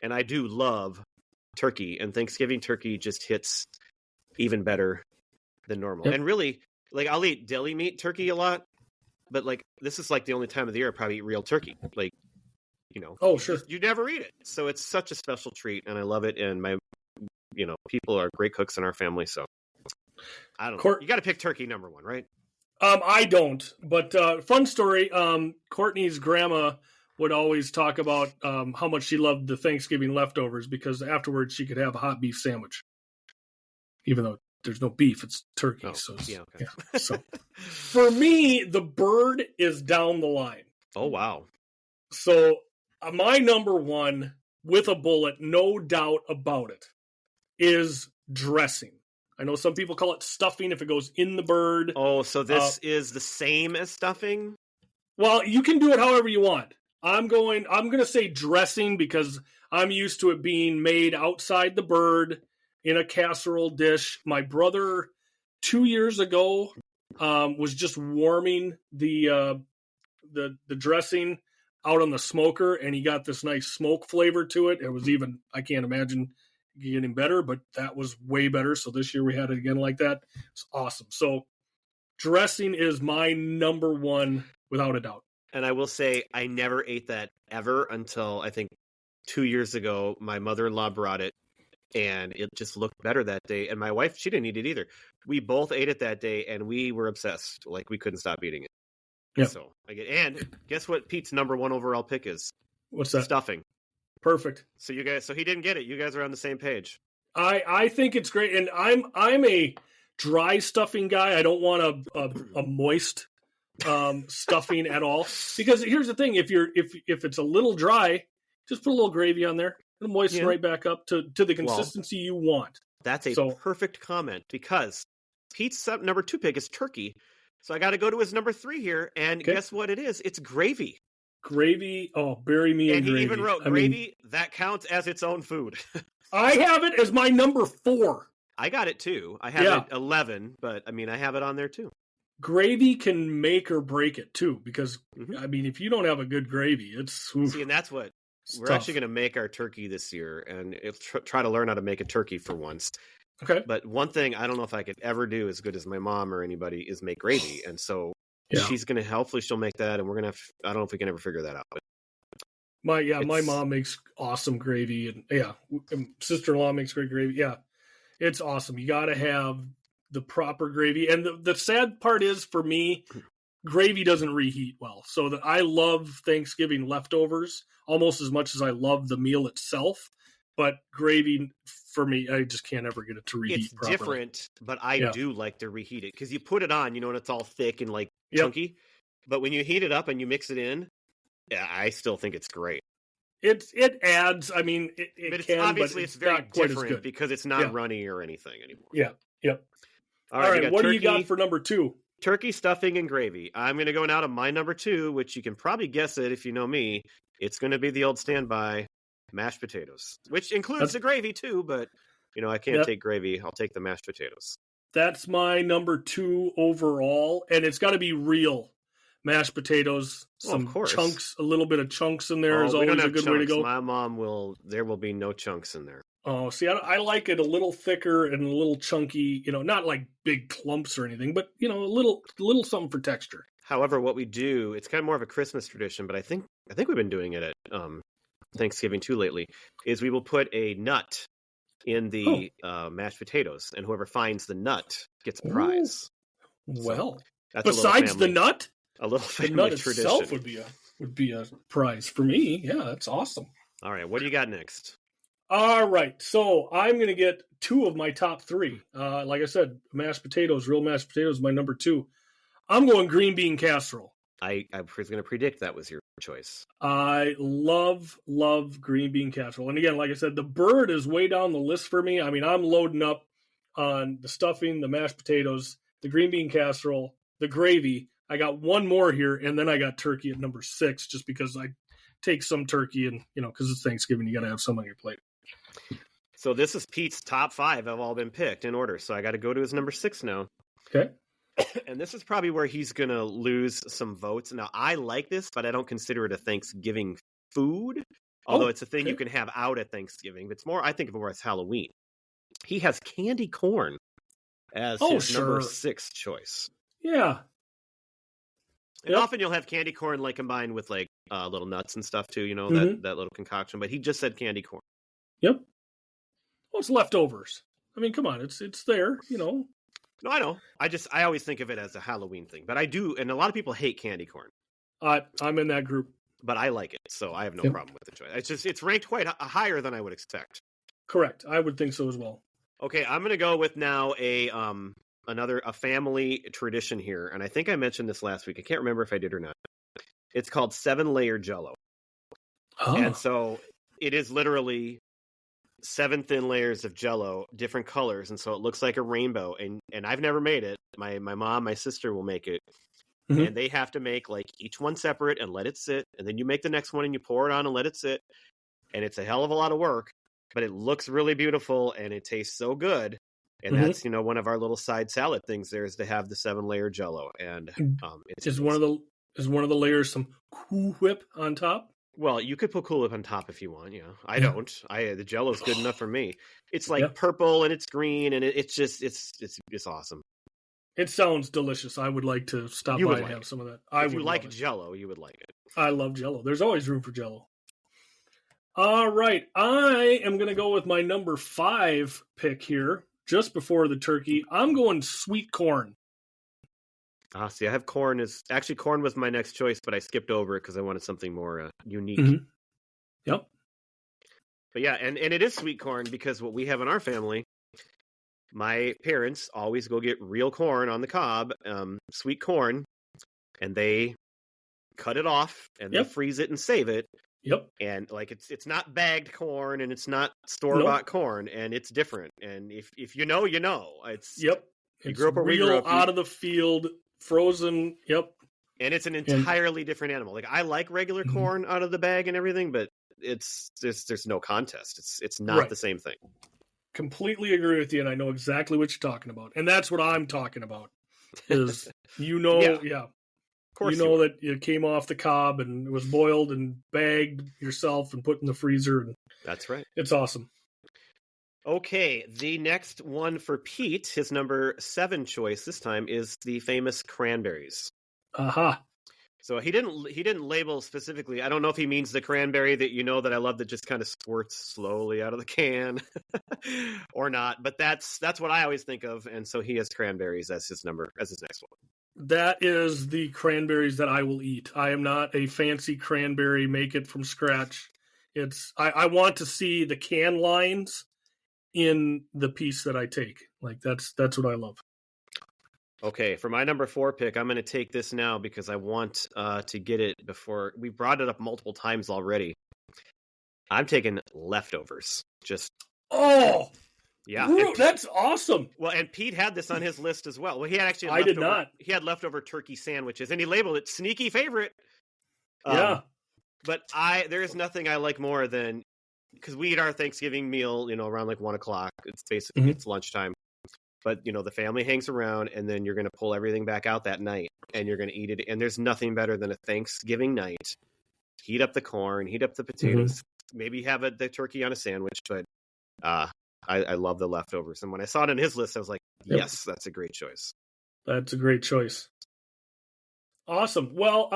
And I do love turkey, and Thanksgiving turkey just hits even better than normal. And really, I'll eat deli meat turkey a lot, but this is the only time of the year I probably eat real turkey. Oh, sure. You never eat it. So it's such a special treat, and I love it. And my, people are great cooks in our family. So I don't know. You got to pick turkey number one, right? I don't, but fun story. Courtney's grandma would always talk about how much she loved the Thanksgiving leftovers because afterwards she could have a hot beef sandwich, even though there's no beef, it's turkey. Oh, so okay. So for me, the bird is down the line. Oh, wow. So my number one with a bullet, no doubt about it, is dressing. I know some people call it stuffing if it goes in the bird. Oh, so this is the same as stuffing? Well, you can do it however you want. I'm going to say dressing because I'm used to it being made outside the bird in a casserole dish. My brother 2 years ago was just warming the dressing out on the smoker, and he got this nice smoke flavor to it. It was even, I can't imagine getting better, but that was way better. So this year we had it again like that. It's awesome. So dressing is my number one without a doubt. And I will say I never ate that ever until I think 2 years ago. My mother-in-law brought it, and it just looked better that day. And my wife, she didn't eat it either. We both ate it that day, and we were obsessed. We couldn't stop eating it. Yeah. So and guess what Pete's number one overall pick is? What's that? Stuffing. Perfect. So he didn't get it. You guys are on the same page. I think it's great, and I'm a dry stuffing guy. I don't want a moist stuffing at all, because here's the thing: if it's a little dry, just put a little gravy on there. It'll moisten right back up to the consistency you want. That's a perfect comment, because Pete's number two pick is turkey. So I got to go to his number three here, and guess what it is? It's gravy. Gravy. Oh, bury me in gravy. And he even wrote gravy. That counts as its own food. I have it as my number 4. I got it too. I have it 11, but I have it on there too. Gravy can make or break it too, because if you don't have a good gravy, it's oof. See, and that's what we're actually going to make our turkey this year, and try to learn how to make a turkey for once. Okay. But one thing I don't know if I could ever do as good as my mom or anybody is make gravy, and so she's going to hopefully she'll make that, and we're going to. I don't know if we can ever figure that out. But my mom makes awesome gravy, and sister-in-law makes great gravy. Yeah, it's awesome. You got to have the proper gravy, and the sad part is for me, gravy doesn't reheat well. So I love Thanksgiving leftovers almost as much as I love the meal itself. But gravy, for me, I just can't ever get it to reheat properly. It's different, but I do like to reheat it, because you put it on, and it's all thick and chunky. But when you heat it up and you mix it in, I still think it's great. It adds. But it's very different because it's not runny or anything anymore. Yeah. Yep. All right. What do you got for number 2? Turkey, stuffing, and gravy. I'm going to go now to my number 2, which you can probably guess it if you know me. It's going to be the old standby. Mashed potatoes, which includes the gravy too, but I can't take gravy. I'll take the mashed potatoes. That's my number 2 overall, and it's got to be real mashed potatoes. Some chunks, a little bit of chunks in there is always a good way to go. My mom there will be no chunks in there. Oh, see, I like it a little thicker and a little chunky. Not like big clumps or anything, but a little something for texture. However, what we do, it's kind of more of a Christmas tradition, but I think we've been doing it at Thanksgiving too lately, is we will put a nut in the mashed potatoes, and whoever finds the nut gets a prize. Well, So that's besides the nut, a little the family nut tradition itself would be a prize for me. Yeah, that's awesome. All right, what do you got next? All right, so I'm going to get 2 of my top 3. Like I said, mashed potatoes, real mashed potatoes, my number 2. I'm going green bean casserole. I was going to predict that was your choice. I love green bean casserole. And again, like I said, the bird is way down the list for me. I mean, I'm loading up on the stuffing, the mashed potatoes, the green bean casserole, the gravy. I got one more here, and then I got turkey at number 6, just because I take some turkey, and because it's Thanksgiving, you got to have some on your plate. So this is Pete's top 5 have all been picked in order. So I got to go to his number 6 now. Okay. And this is probably where he's going to lose some votes. Now, I like this, but I don't consider it a Thanksgiving food, although it's a thing you can have out at Thanksgiving. But it's more, I think of it more as Halloween. He has candy corn as his number 6 choice. Yeah. And often you'll have candy corn like combined with like little nuts and stuff too, that little concoction. But he just said candy corn. Yep. Well, it's leftovers. I mean, come on, it's there, No, I know. I always think of it as a Halloween thing, but I do, and a lot of people hate candy corn. I'm in that group, but I like it, so I have no problem with the choice. It's ranked quite higher than I would expect. Correct, I would think so as well. Okay, I'm going to go with now a family tradition here, and I think I mentioned this last week. I can't remember if I did or not. It's called 7-layer Jell-O, and so it is literally 7 thin layers of Jell-O, different colors, and so it looks like a rainbow. And I've never made it. My mom, my sister will make it, and they have to make like each one separate and let it sit, and then you make the next one and you pour it on and let it sit, and it's a hell of a lot of work, but it looks really beautiful and it tastes so good. And that's one of our little side salad things there is to have the 7-layer Jell-O, and is one of the layers some Cool Whip on top? Well, you could put Cool Whip on top if you want. I don't. The Jell-O's good enough for me. It's like purple and it's green and it's awesome. It sounds delicious. I would like to stop by and have some of that. If you like Jell-O, you would like it. I love Jell-O. There's always room for Jell-O. All right, I am going to go with my number 5 pick here, just before the turkey. I'm going sweet corn. See, I have corn. Corn was my next choice, but I skipped over it because I wanted something more unique. Yep. But yeah, and it is sweet corn because what we have in our family, my parents always go get real corn on the cob, sweet corn, and they cut it off and they freeze it and save it. Yep. And like it's not bagged corn and it's not store-bought corn, and it's different. And if you know, you know. You grew up where we grew up, out of the field. Frozen, and it's an entirely different animal. Like I like regular corn out of the bag and everything, but there's no contest. It's not the same thing. Completely agree with you, and I know exactly what you're talking about, and that's what I'm talking about. Is of course that it came off the cob and it was boiled and bagged yourself and put in the freezer. And that's right. It's awesome. Okay, the next one for Pete, his number 7 choice this time is the famous cranberries. Aha. So he didn't label specifically. I don't know if he means the cranberry that I love that just kind of squirts slowly out of the can or not, but that's what I always think of, and so he has cranberries as his next one. That is the cranberries that I will eat. I am not a fancy cranberry make it from scratch. I want to see the can lines in the piece that I take. Like that's what I love. Okay, for my number 4 pick, I'm going to take this now because I want to get it before we brought it up multiple times already. I'm taking leftovers. That's awesome. Well, and Pete had this on his list as well. Well, he had actually I did not. He had leftover turkey sandwiches, and he labeled it sneaky favorite. But there is nothing I like more than, because we eat our Thanksgiving meal, around like 1:00. It's basically it's lunchtime. But the family hangs around, and then you're going to pull everything back out that night, and you're going to eat it. And there's nothing better than a Thanksgiving night. Heat up the corn, heat up the potatoes, maybe have the turkey on a sandwich. But I love the leftovers. And when I saw it on his list, I was like, yes, that's a great choice. That's a great choice. Awesome. Well,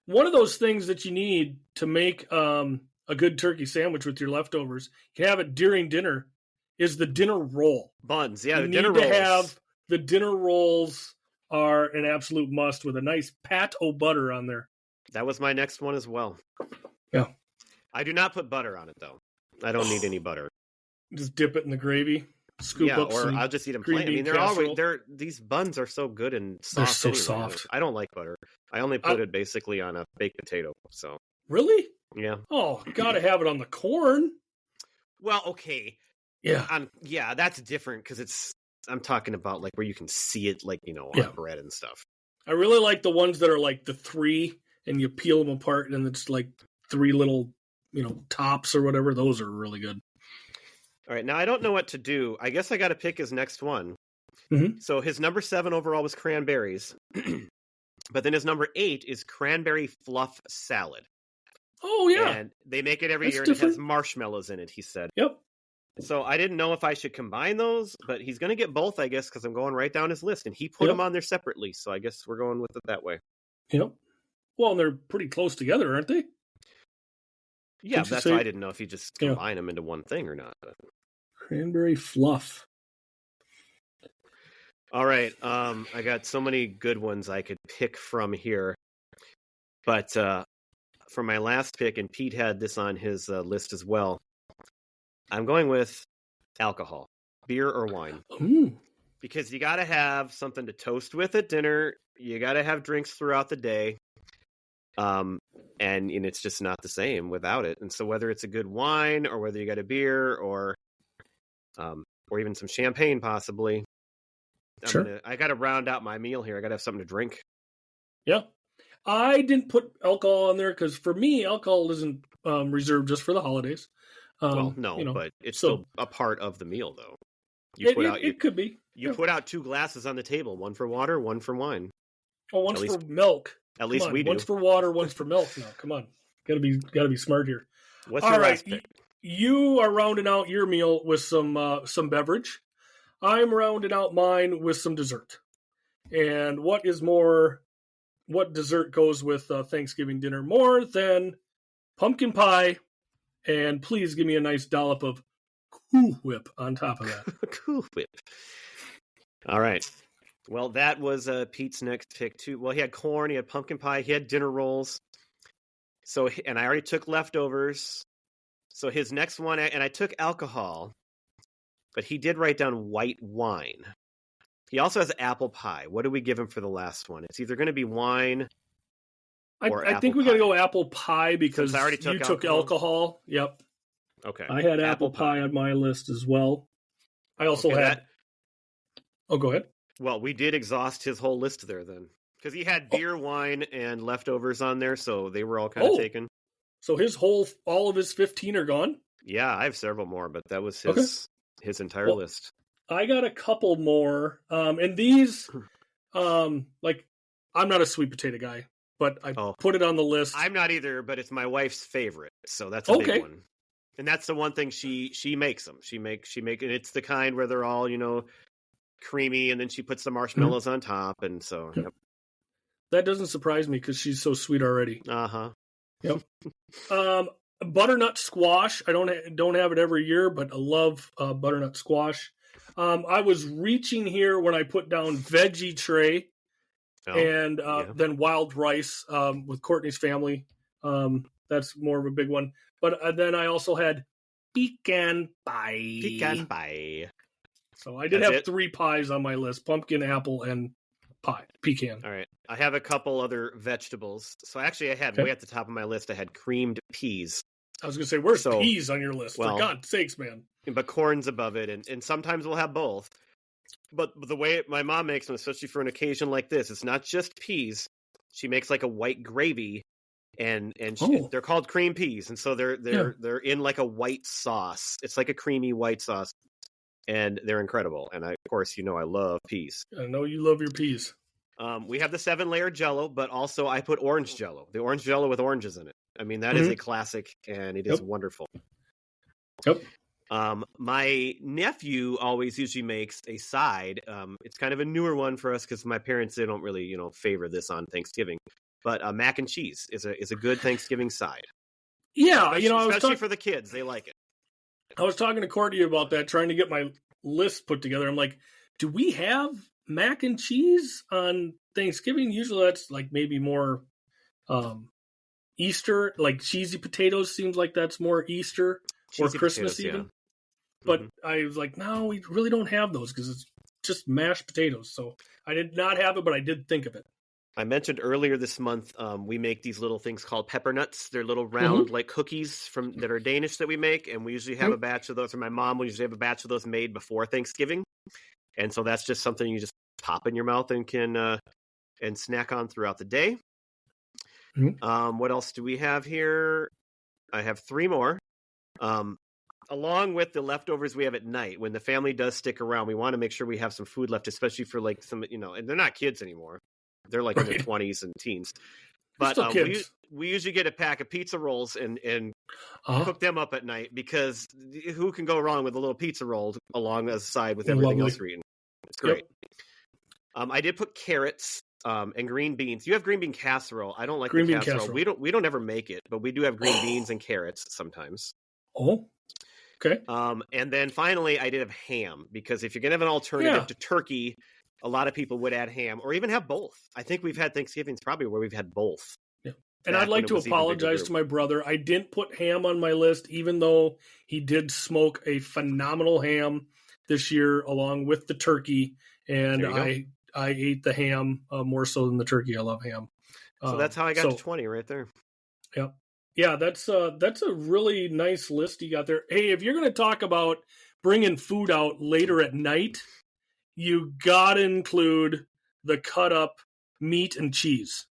one of those things that you need to make a good turkey sandwich with your leftovers, you can have it during dinner, is the dinner roll. Buns, yeah, you the dinner need rolls. to have the dinner rolls are an absolute must with a nice pat o' butter on there. That was my next one as well. Yeah. I do not put butter on it, though. I don't need any butter. Just dip it in the gravy. Scoop up or some I'll just eat them green plain. I mean, bean these buns are so good and soft. They're so anyway. soft. I don't like butter. I only put it basically on a baked potato. So Really? yeah. Oh, gotta have it on the corn. Well, okay. Yeah. Yeah, that's different because I'm talking about like where you can see it, like, on bread and stuff. I really like the ones that are like the three, and you peel them apart, and it's like three little, tops or whatever. Those are really good. All right, now I don't know what to do. I guess I got to pick his next one. Mm-hmm. So his number 7 overall was cranberries, but then his number 8 is cranberry fluff salad. Oh yeah, and they make it every That's year, and different. it has marshmallows in it. He said. Yep. So I didn't know if I should combine those, but he's going to get both, I guess, because I'm going right down his list, and he put them on there separately. So I guess we're going with it that way. Yep. Well, and they're pretty close together, aren't they? Yeah, that's why I didn't know if he just combine them into one thing or not. Cranberry fluff. All right. I got so many good ones I could pick from here. But for my last pick, and Pete had this on his list as well, I'm going with alcohol, beer or wine. Ooh. Because you got to have something to toast with at dinner. You got to have drinks throughout the day. And it's just not the same without it. And so whether it's a good wine or whether you got a beer or even some champagne, possibly, Sure. I got to round out my meal here. I got to have something to drink. Yeah. I didn't put alcohol on there because for me, alcohol isn't reserved just for the holidays. But it's still a part of the meal, though. It could be. You put out 2 glasses on the table, one for water, one for wine. Oh, one's for milk. At least we do. One's for water, one's for milk. No, come on. Gotta be smart here. What's your last pick? You are rounding out your meal with some beverage. I'm rounding out mine with some dessert. And what dessert goes with Thanksgiving dinner more than pumpkin pie? And please give me a nice dollop of Cool Whip on top of that. Cool Whip. All right. Well, that was Pete's next pick too. Well, he had corn, he had pumpkin pie, he had dinner rolls. So, and I already took leftovers. So his next one, and I took alcohol, but he did write down white wine. He also has apple pie. What do we give him for the last one? It's either going to be wine or I think we got to go apple pie because I already took alcohol. Yep. Okay. I had apple pie on my list as well. I also had. Oh, go ahead. Well, we did exhaust his whole list there then. Because he had beer, wine, and leftovers on there, so they were all kind of taken. So all of his 15 are gone? Yeah, I have several more, but that was his entire list. I got a couple more. And these, I'm not a sweet potato guy, but I put it on the list. I'm not either, but it's my wife's favorite, so that's a big one. And that's the one thing she makes them. She make and it's the kind where they're all, creamy, and then she puts the marshmallows on top, and so yep. That doesn't surprise me because she's so sweet already. Yep. Butternut squash. I don't have it every year, but I love butternut squash. I was reaching here when I put down veggie tray and then wild rice with Courtney's family. That's more of a big one. But then I also had pecan pie. Pecan pie. So I did have 3 pies on my list: pumpkin, apple, and pecan. All right. I have a couple other vegetables. So actually I had way at the top of my list, I had creamed peas. I was going to say, where's peas on your list? For God's sakes, man. But corn's above it, and sometimes we'll have both. But the way my mom makes them, especially for an occasion like this, it's not just peas. She makes like a white gravy, and they're called cream peas, and so they're in like a white sauce. It's like a creamy white sauce, and they're incredible. And of course, I love peas. I know you love your peas. We have the 7-layer Jello, but also I put orange Jello. The orange Jello with oranges in it. I mean, that is a classic, and it is wonderful. Yep. My nephew always usually makes a side. It's kind of a newer one for us because my parents, they don't really, favor this on Thanksgiving. But mac and cheese is a good Thanksgiving side. Yeah, especially for the kids, they like it. I was talking to Courtney about that, trying to get my list put together. I'm like, do we have mac and cheese on Thanksgiving? Usually that's like maybe more Easter, like cheesy potatoes seems like that's more Easter cheesy or Christmas potatoes, even. Yeah. But I was like, no, we really don't have those because it's just mashed potatoes. So I did not have it, but I did think of it. I mentioned earlier this month, we make these little things called pepper nuts. They're little round like cookies that are Danish that we make, and we usually have a batch of those. Or my mom will usually have a batch of those made before Thanksgiving, and so that's just something you just pop in your mouth and can and snack on throughout the day. What else do we have here? I have 3 more. Along with the leftovers we have at night, when the family does stick around, we want to make sure we have some food left, especially for like some, and they're not kids anymore. They're like in their 20s and teens. But we usually get a pack of pizza rolls and cook them up at night because who can go wrong with a little pizza roll along the side with everything else we're eating? It's great. Yep. I did put carrots and green beans. You have green bean casserole. I don't like green bean casserole. We don't ever make it, but we do have green beans and carrots sometimes. Oh, okay. And then finally, I did have ham because if you're gonna have an alternative to turkey, a lot of people would add ham or even have both. I think we've had Thanksgivings probably where we've had both. Yeah. And I'd like to apologize to my brother. I didn't put ham on my list, even though he did smoke a phenomenal ham this year along with the turkey. And I ate the ham more so than the turkey. I love ham. So that's how I got to 20 right there. Yep. Yeah, that's a really nice list you got there. Hey, if you're going to talk about bringing food out later at night, you got to include the cut up meat and cheese.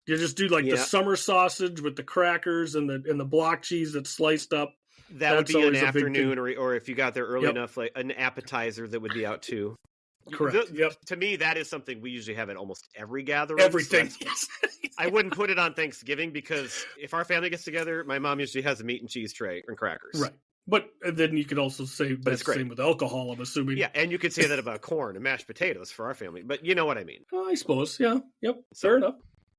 You just do like the summer sausage with the crackers and the block cheese that's sliced up. That would be an afternoon, or if you got there early enough, like an appetizer that would be out too. Correct. To me, that is something we usually have at almost every gathering. Everything. So I wouldn't put it on Thanksgiving because if our family gets together, my mom usually has a meat and cheese tray and crackers. Right. But then you could also say that's the same with alcohol, I'm assuming. Yeah, and you could say that about corn and mashed potatoes for our family. But you know what I mean. I suppose, yeah. Yep, fair enough.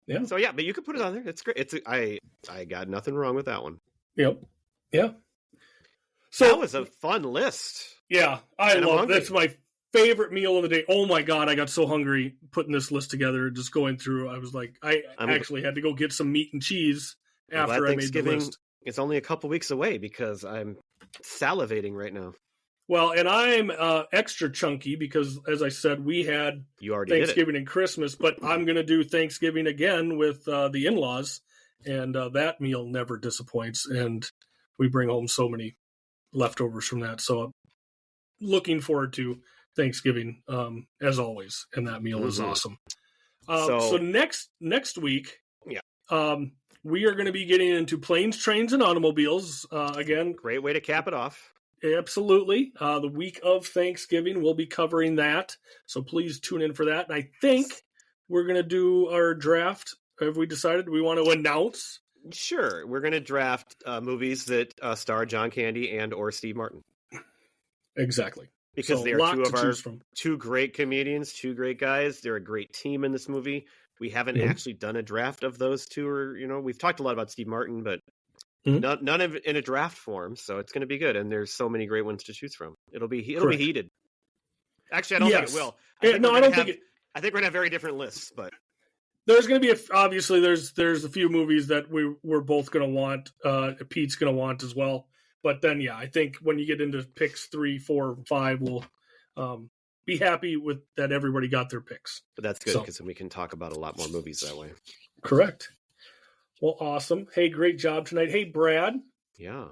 Yeah. So, but you could put it on there. It's great. I got nothing wrong with that one. Yep. Yeah. So that was a fun list. Yeah, I love it. That's my favorite meal of the day. Oh, my God, I got so hungry putting this list together, just going through. I was like, I actually had to go get some meat and cheese after I made the list. It's only a couple weeks away because I'm salivating right now. Well, and I'm extra chunky because, as I said, we had Thanksgiving and Christmas, but I'm going to do Thanksgiving again with the in-laws, and that meal never disappoints, and we bring home so many leftovers from that. So I'm looking forward to Thanksgiving, as always, and that meal is awesome. So next week, we are going to be getting into planes, trains, and automobiles again. Great way to cap it off. Absolutely. The week of Thanksgiving, we'll be covering that. So please tune in for that. And I think we're going to do our draft. Have we decided we want to announce? Sure. We're going to draft movies that star John Candy and or Steve Martin. Exactly. Because so they are two great comedians, 2 great guys. They're a great team in this movie. We haven't actually done a draft of those 2, or we've talked a lot about Steve Martin, but none of it in a draft form. So it's going to be good, and there's so many great ones to choose from. It'll be heated. Actually, I don't think it will. I think we're going to have very different lists, but there's going to be obviously there's a few movies that we're both going to want. Pete's going to want as well. But then, I think when you get into picks 3, 4, 5, we'll be happy with that everybody got their picks. But that's good because then we can talk about a lot more movies that way. Correct. Well, awesome. Hey, great job tonight. Hey, Brad. Yeah.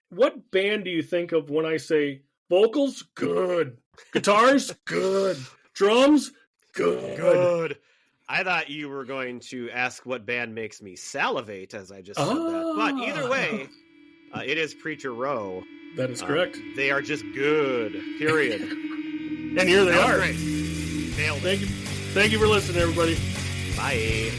What band do you think of when I say vocals? Good. Guitars? Good. Drums? Good. I thought you were going to ask what band makes me salivate as I just said that. But either way, it is Preacher Row. That is correct. They are just good, period. And here they are. Great. Nailed it. Thank you for listening, everybody. Bye.